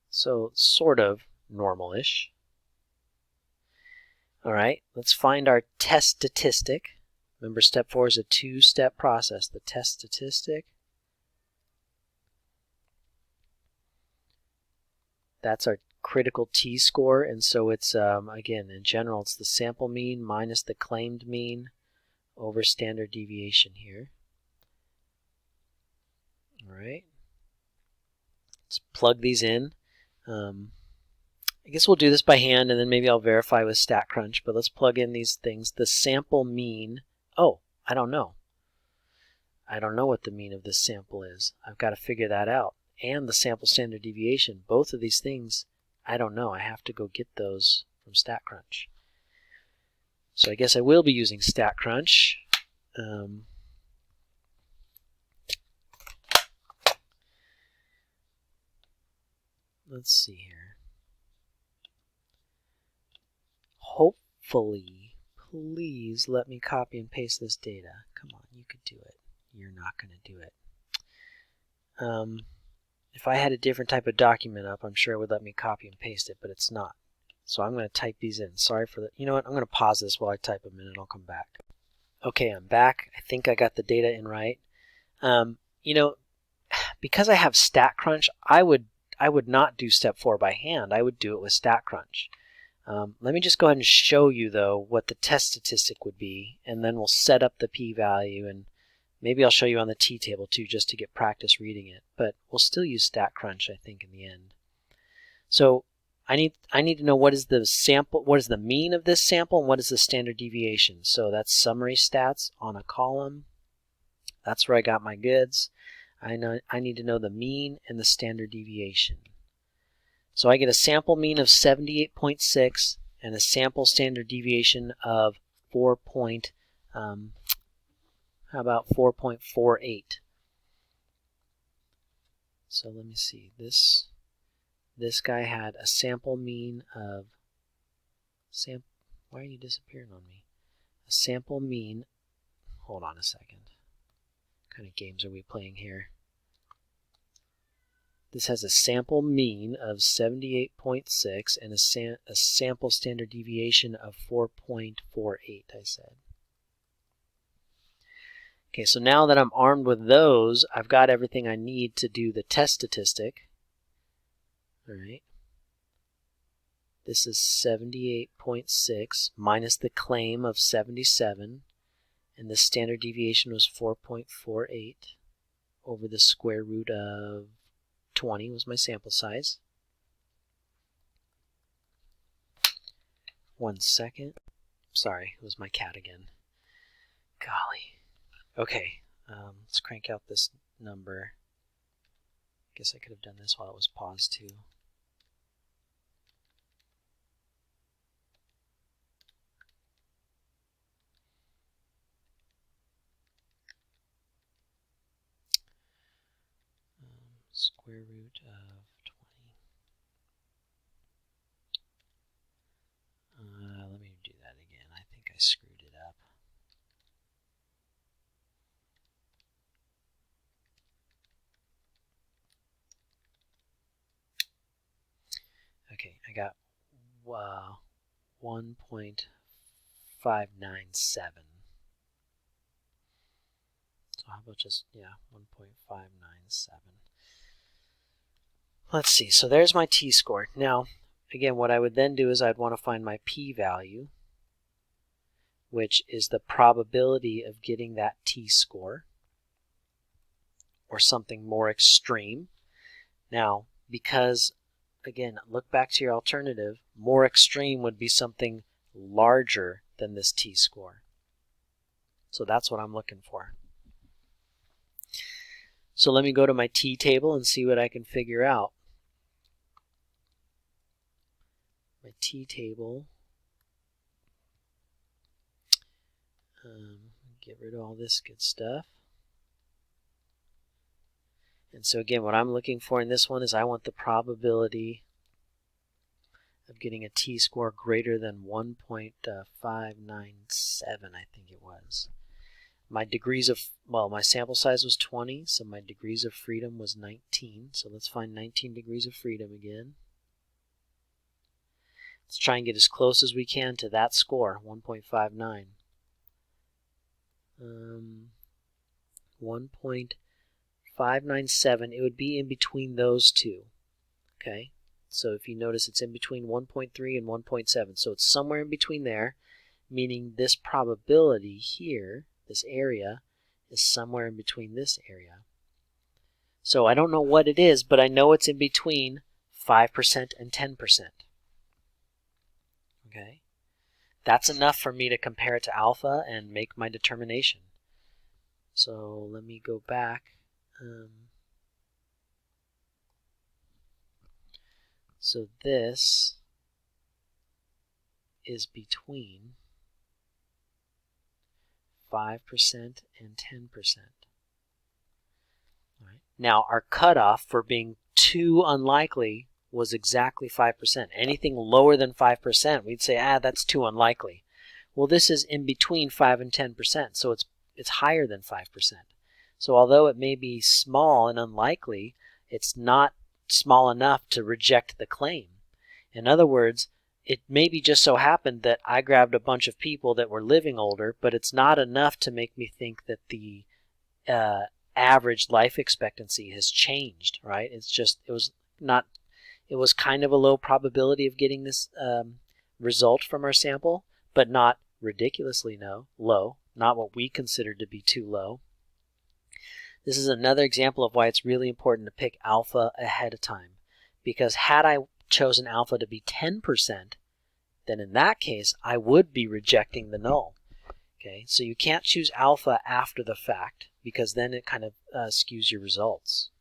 So sort of normal-ish. All right, let's find our test statistic. Remember, step 4 is a two-step process. The test statistic, that's our critical t-score, and so it's, again, in general, it's the sample mean minus the claimed mean over standard deviation here. All right, let's plug these in. I guess we'll do this by hand, and then maybe I'll verify with StatCrunch, but let's plug in these things. The sample mean, oh, I don't know. I don't know what the mean of this sample is. I've got to figure that out. And the sample standard deviation, both of these things, I don't know. I have to go get those from StatCrunch. So I guess I will be using StatCrunch. Let's see here. Hopefully, please let me copy and paste this data. Come on, you could do it. You're not going to do it. If I had a different type of document up, I'm sure it would let me copy and paste it, but it's not. So I'm going to type these in. Sorry for that. You know what? I'm going to pause this while I type them in, and I'll come back. Okay, I'm back. I think I got the data in right. You know, because I have StatCrunch, I would not do step 4 by hand. I would do it with StatCrunch. Let me just go ahead and show you, though, what the test statistic would be, and then we'll set up the p-value, and maybe I'll show you on the t-table, too, just to get practice reading it. But we'll still use StatCrunch, I think, in the end. So I need to know what is the sample, what is the mean of this sample, and what is the standard deviation. So that's summary stats on a column. That's where I got my goods. I need to know the mean and the standard deviation. So I get a sample mean of 78.6 and a sample standard deviation of 4.48. So let me see. This guy had a sample mean of why are you disappearing on me? A sample mean. Hold on a second. What kind of games are we playing here? This has a sample mean of 78.6 and a sample standard deviation of 4.48, I said. Okay, so now that I'm armed with those, I've got everything I need to do the test statistic. All right. This is 78.6 minus the claim of 77, and the standard deviation was 4.48 over the square root of 20 was my sample size. 1 second. Sorry, it was my cat again. Golly. Okay, let's crank out this number. Guess I could have done this while it was paused too. Square root of 20. Let me do that again. I think I screwed it up. Okay, I got 1.597. So how about just, 1.597. Let's see, so there's my t-score. Now, again, what I would then do is I'd want to find my p-value, which is the probability of getting that t-score, or something more extreme. Now, because, again, look back to your alternative, more extreme would be something larger than this t-score. So that's what I'm looking for. So let me go to my t-table and see what I can figure out. My t-table. Get rid of all this good stuff. And so again, what I'm looking for in this one is I want the probability of getting a t-score greater than 1.597, I think it was. My degrees of, well, my sample size was 20, so my degrees of freedom was 19. So let's find 19 degrees of freedom again. Let's try and get as close as we can to that score, 1.59. 1.597, it would be in between those two. Okay, so if you notice, it's in between 1.3 and 1.7, so it's somewhere in between there, meaning this probability here, this area, is somewhere in between this area. So I don't know what it is, but I know it's in between 5% and 10%. Okay, that's enough for me to compare it to alpha and make my determination. So let me go back. So this is between 5% and 10%. All right. Now our cutoff for being too unlikely was exactly 5%. Anything lower than 5%, we'd say, that's too unlikely. Well, this is in between 5 and 10%, so it's higher than 5%. So although it may be small and unlikely, it's not small enough to reject the claim. In other words, it maybe just so happened that I grabbed a bunch of people that were living older, but it's not enough to make me think that the average life expectancy has changed, right? It's just, it was kind of a low probability of getting this result from our sample, but not ridiculously low, not what we considered to be too low. This is another example of why it's really important to pick alpha ahead of time, because had I chosen alpha to be 10%, then in that case I would be rejecting the null. Okay, so you can't choose alpha after the fact, because then it kind of skews your results.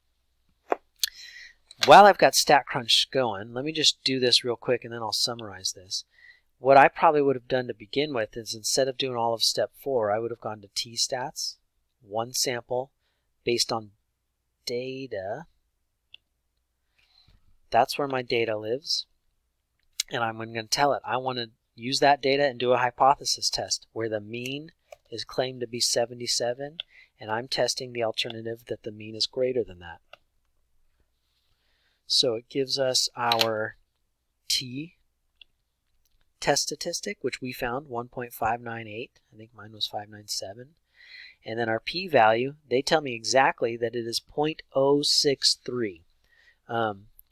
While I've got StatCrunch going, let me just do this real quick and then I'll summarize this. What I probably would have done to begin with is, instead of doing all of step 4, I would have gone to t-stats, one sample based on data. That's where my data lives, and I'm going to tell it I want to use that data and do a hypothesis test where the mean is claimed to be 77, and I'm testing the alternative that the mean is greater than that. So it gives us our t test statistic, which we found 1.598. I think mine was 597. And then our p-value, they tell me exactly that it is 0.063.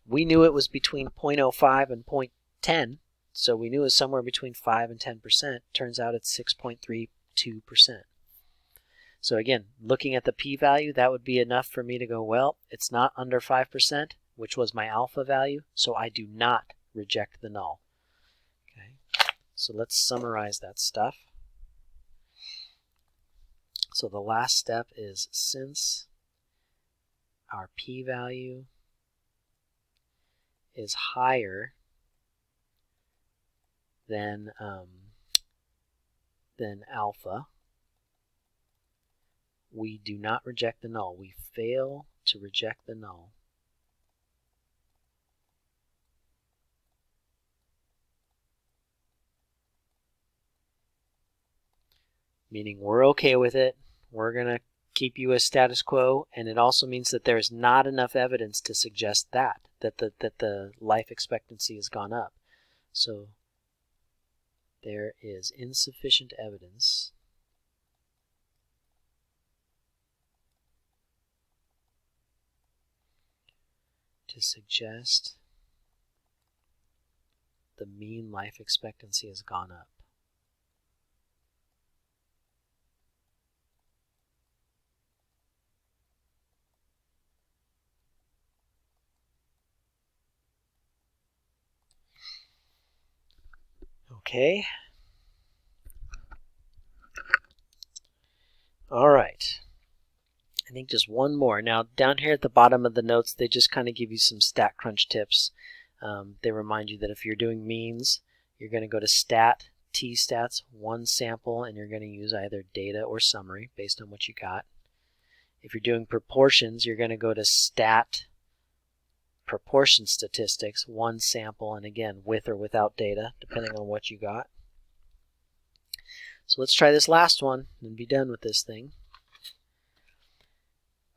We knew it was between 0.05 and 0.10, so we knew it was somewhere between 5 and 10%. Turns out it's 6.32%. So again, looking at the p-value, that would be enough for me to go, well, it's not under 5%, which was my alpha value, so I do not reject the null. Okay, so let's summarize that stuff. So the last step is, since our p-value is higher than alpha, we do not reject the null. We fail to reject the null. Meaning we're okay with it. We're going to keep you as status quo, and it also means that there's not enough evidence to suggest that the life expectancy has gone up. So there is insufficient evidence to suggest the mean life expectancy has gone up. Okay. All right. I think just one more. Now, down here at the bottom of the notes, they just kind of give you some StatCrunch tips. They remind you that if you're doing means, you're going to go to stat, t-stats, one sample, and you're going to use either data or summary based on what you got. If you're doing proportions, you're going to go to stat, proportion statistics, one sample, and again, with or without data, depending on what you got. So let's try this last one and be done with this thing.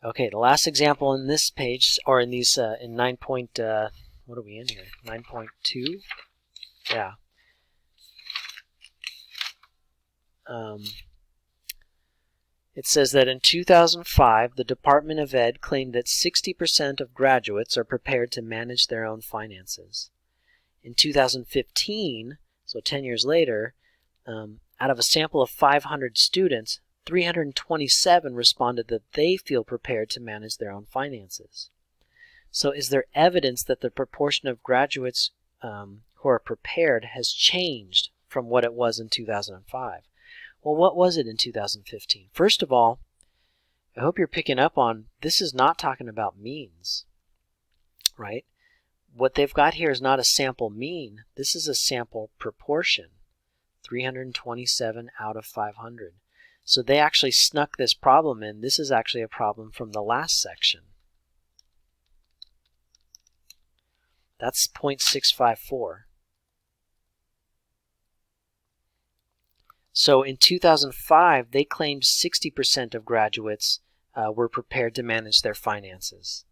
Okay, the last example in this page, or in these, in 9. What are we in here? 9.2? Yeah. It says that in 2005, the Department of Ed claimed that 60% of graduates are prepared to manage their own finances. In 2015, so 10 years later, out of a sample of 500 students, 327 responded that they feel prepared to manage their own finances. So is there evidence that the proportion of graduates who are prepared has changed from what it was in 2005? Well, what was it in 2015? First of all, I hope you're picking up on this is not talking about means, right? What they've got here is not a sample mean. This is a sample proportion, 327 out of 500. So they actually snuck this problem in. This is actually a problem from the last section. That's 0.654. So in 2005, they claimed 60% of graduates were prepared to manage their finances.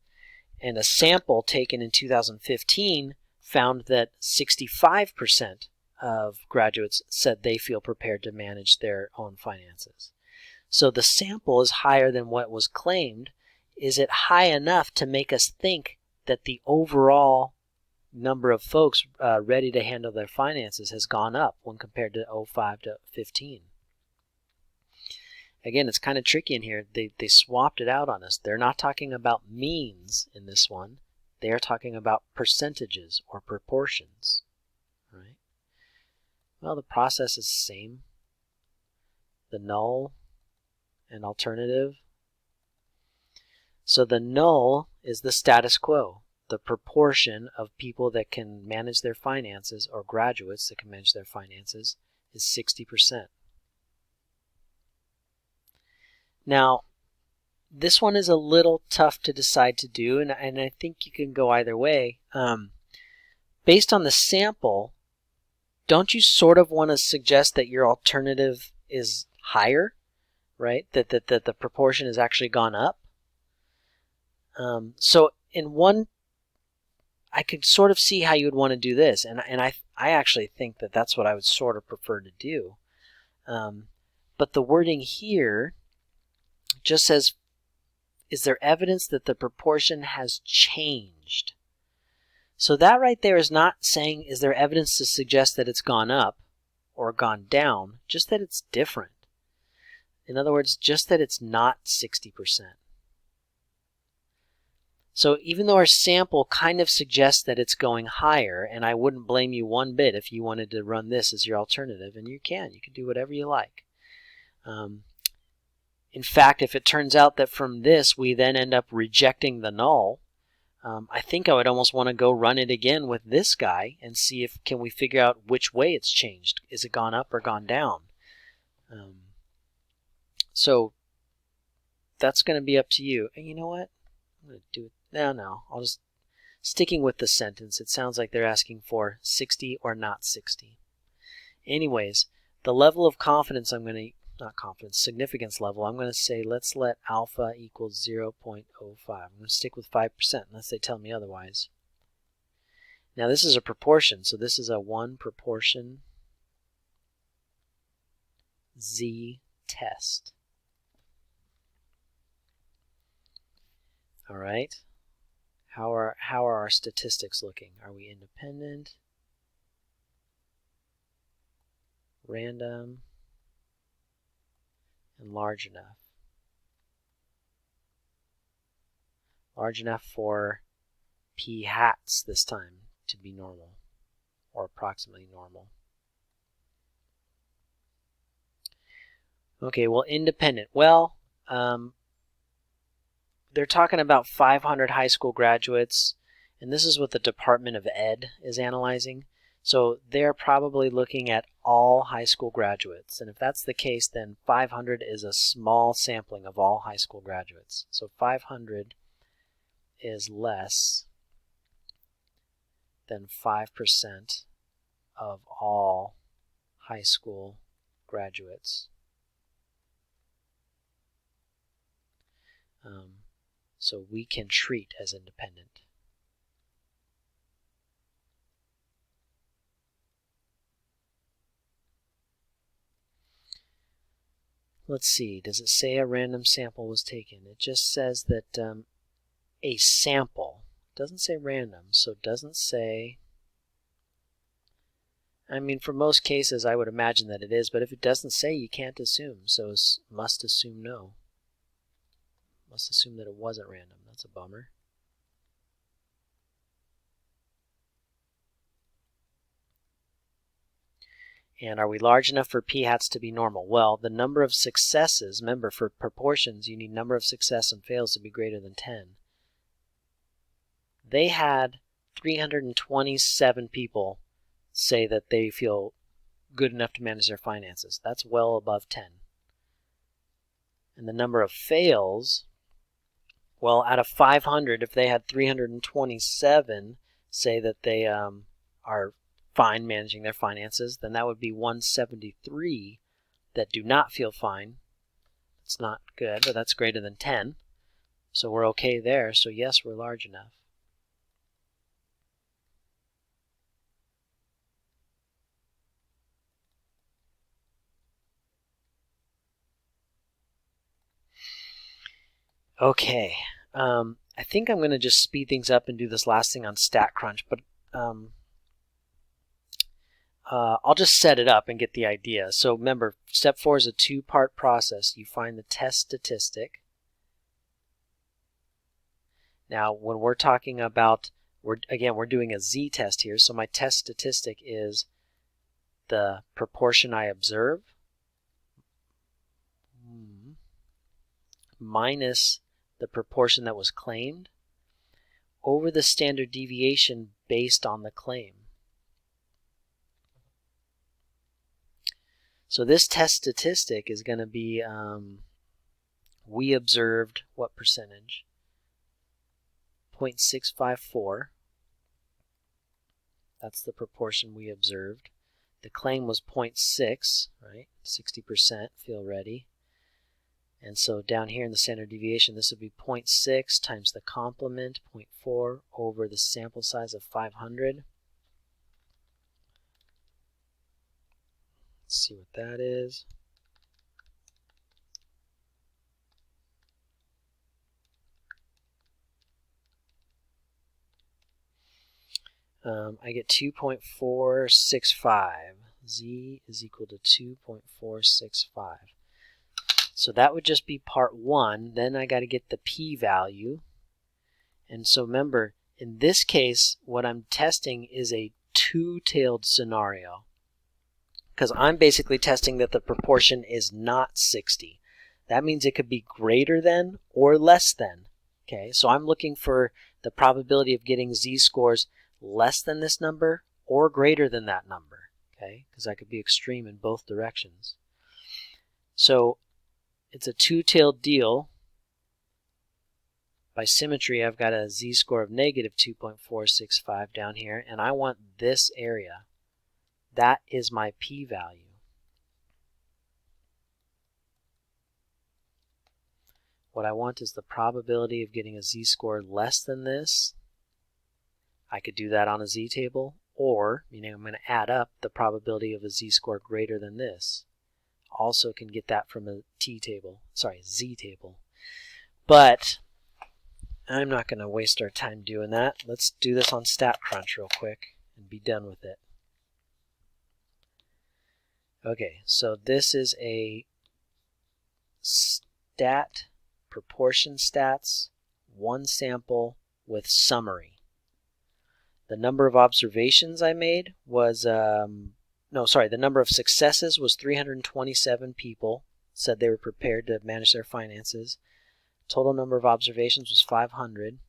And a sample taken in 2015 found that 65% of graduates said they feel prepared to manage their own finances. So the sample is higher than what was claimed. Is it high enough to make us think that the overall number of folks ready to handle their finances has gone up when compared to 05 to 15? Again, it's kind of tricky in here. They swapped it out on us. They're not talking about means in this one. They are talking about percentages or proportions. Right? Well, the process is the same. The null and alternative. So the null is the status quo. The proportion of people that can manage their finances, or graduates that can manage their finances, is 60%. Now, this one is a little tough to decide to do, and I think you can go either way. Based on the sample, don't you sort of want to suggest that your alternative is higher, right? That the proportion has actually gone up? So in one, I could sort of see how you would want to do this, and I actually think that that's what I would sort of prefer to do. But the wording here just says, is there evidence that the proportion has changed? So that right there is not saying, is there evidence to suggest that it's gone up or gone down, just that it's different. In other words, just that it's not 60%. So even though our sample kind of suggests that it's going higher, and I wouldn't blame you one bit if you wanted to run this as your alternative, and you can do whatever you like. In fact, if it turns out that from this we then end up rejecting the null, I think I would almost want to go run it again with this guy and see if can we figure out which way it's changed. Is it gone up or gone down? So that's going to be up to you. And you know what? I'm going to do it. No. I'll just sticking with the sentence. It sounds like they're asking for 60 or not 60. Anyways, the level of confidence significance level, I'm going to say let's let alpha equal 0.05. I'm going to stick with 5% unless they tell me otherwise. Now this is a proportion, so this is a 1 proportion z test. All right. How are our statistics looking? Are we independent? Random? And large enough? Large enough for p hats this time to be normal, or approximately normal. Okay, well, independent. Well, they're talking about 500 high school graduates, and this is what the Department of Ed is analyzing. So they're probably looking at all high school graduates. And if that's the case, then 500 is a small sampling of all high school graduates. So 500 is less than 5% of all high school graduates. So we can treat as independent. Let's see, does it say a random sample was taken? It just says that a sample. It doesn't say random, so it doesn't say. I mean, for most cases, I would imagine that it is, but if it doesn't say, you can't assume, so must assume no. Must assume that it wasn't random. That's a bummer. And are we large enough for p-hats to be normal? Well, the number of successes, remember for proportions, you need number of success and fails to be greater than 10. They had 327 people say that they feel good enough to manage their finances. That's well above 10. And the number of fails, well, out of 500, if they had 327 say that they are fine managing their finances, then that would be 173 that do not feel fine. It's not good, but that's greater than 10. So we're okay there. So yes, we're large enough. Okay, I think I'm going to just speed things up and do this last thing on StatCrunch, but I'll just set it up and get the idea. So remember, step 4 is a two-part process. You find the test statistic. Now, when we're talking about, we're doing a z-test here, so my test statistic is the proportion I observe minus the proportion that was claimed over the standard deviation based on the claim. So this test statistic is going to be, we observed what percentage? 0.654. That's the proportion we observed. The claim was 0.6, right? 60%, feel ready. And so down here in the standard deviation, this would be 0.6 times the complement, 0.4, over the sample size of 500. Let's see what that is. I get 2.465. Z is equal to 2.465. So that would just be part 1. Then I got to get the p-value. And so remember, in this case, what I'm testing is a two-tailed scenario, because I'm basically testing that the proportion is not 60. That means it could be greater than or less than. Okay, so I'm looking for the probability of getting z-scores less than this number or greater than that number. Okay, because I could be extreme in both directions. So it's a two-tailed deal. By symmetry, I've got a z-score of negative 2.465 down here, and I want this area. That is my p-value. What I want is the probability of getting a z-score less than this. I could do that on a z-table, or meaning I'm going to add up the probability of a z-score greater than this. Also can get that from a z-table. But I'm not going to waste our time doing that. Let's do this on StatCrunch real quick and be done with it. Okay, so this is a stat, proportion stats, one sample with summary. The number of observations I made was, the number of successes was 327 people said they were prepared to manage their finances. Total number of observations was 500.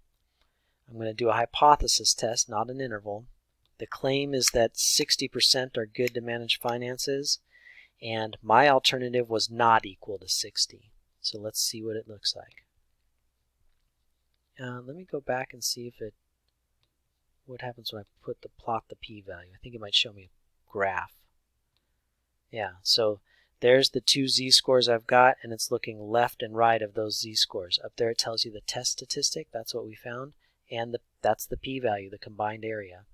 I'm going to do a hypothesis test, not an interval. The claim is that 60% are good to manage finances, and my alternative was not equal to 60. So let's see what it looks like. Let me go back and see if it what happens when I plot the p-value? I think it might show me a graph. Yeah, so there's the two z-scores I've got, and it's looking left and right of those z-scores. Up there it tells you the test statistic, that's what we found, and that's the p-value, the combined area.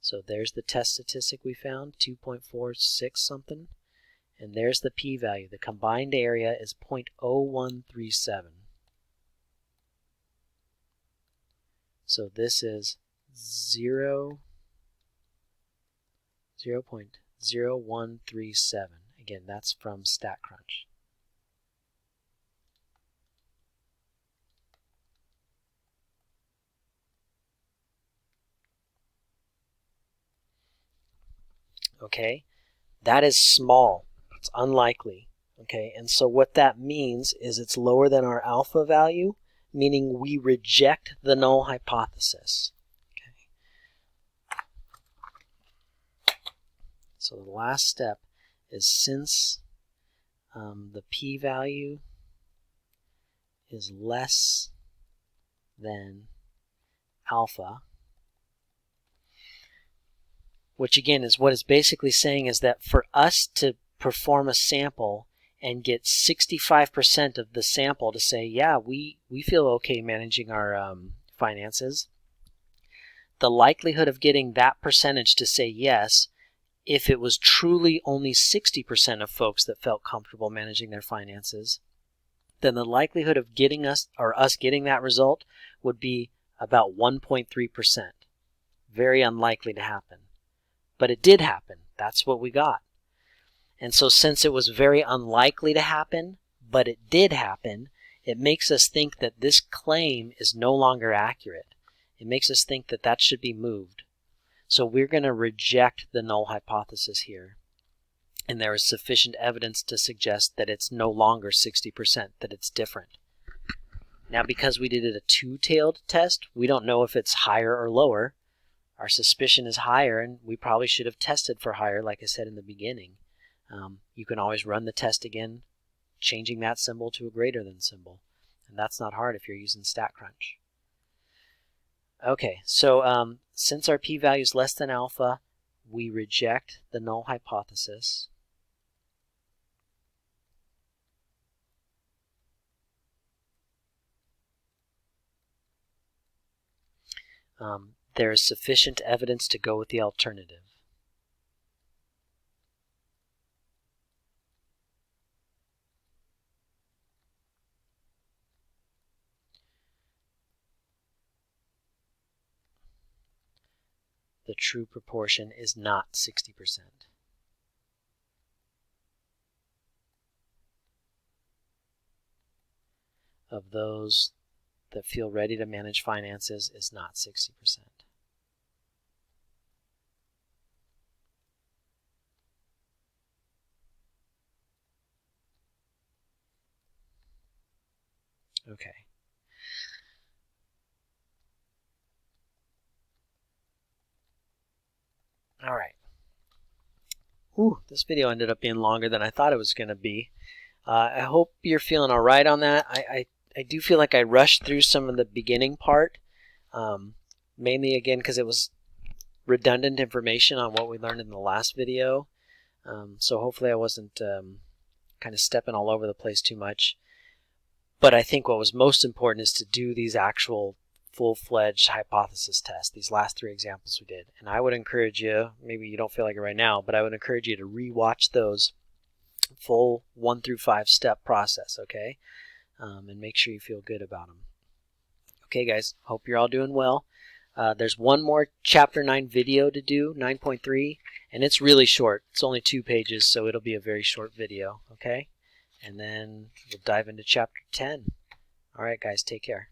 So there's the test statistic we found, 2.46 something, and there's the p-value. The combined area is 0.0137. So this is 0.0137. Again, that's from StatCrunch. Okay, that is small. It's unlikely. Okay, and so what that means is it's lower than our alpha value, meaning we reject the null hypothesis. Okay. So the last step is, since the p-value is less than alpha, which again is what it's basically saying is that for us to perform a sample and get 65% of the sample to say, yeah, we feel okay managing our finances, the likelihood of getting that percentage to say yes, if it was truly only 60% of folks that felt comfortable managing their finances, then the likelihood of getting us getting that result would be about 1.3%. Very unlikely to happen. But it did happen. That's what we got. And so since it was very unlikely to happen, but it did happen, it makes us think that this claim is no longer accurate. It makes us think that that should be moved. So we're going to reject the null hypothesis here. And there is sufficient evidence to suggest that it's no longer 60%, that it's different. Now, because we did a two-tailed test, we don't know if it's higher or lower. Our suspicion is higher, and we probably should have tested for higher, like I said in the beginning. You can always run the test again, changing that symbol to a greater than symbol. And that's not hard if you're using StatCrunch. Okay, so since our p-value is less than alpha, we reject the null hypothesis. There is sufficient evidence to go with the alternative. The true proportion is not 60%. Of those that feel ready to manage finances is not 60%. Okay. All right. This video ended up being longer than I thought it was going to be. I hope you're feeling all right on that. I do feel like I rushed through some of the beginning part, mainly again because it was redundant information on what we learned in the last video. So hopefully I wasn't kind of stepping all over the place too much. But I think what was most important is to do these actual full-fledged hypothesis tests, these last three examples we did. And I would encourage you, maybe you don't feel like it right now, but I would encourage you to re-watch those full 1 through 5 step process, okay? And make sure you feel good about them. Okay, guys, hope you're all doing well. There's one more Chapter 9 video to do, 9.3, and it's really short. It's only 2 pages, so it'll be a very short video, okay? And then we'll dive into Chapter 10. All right, guys, take care.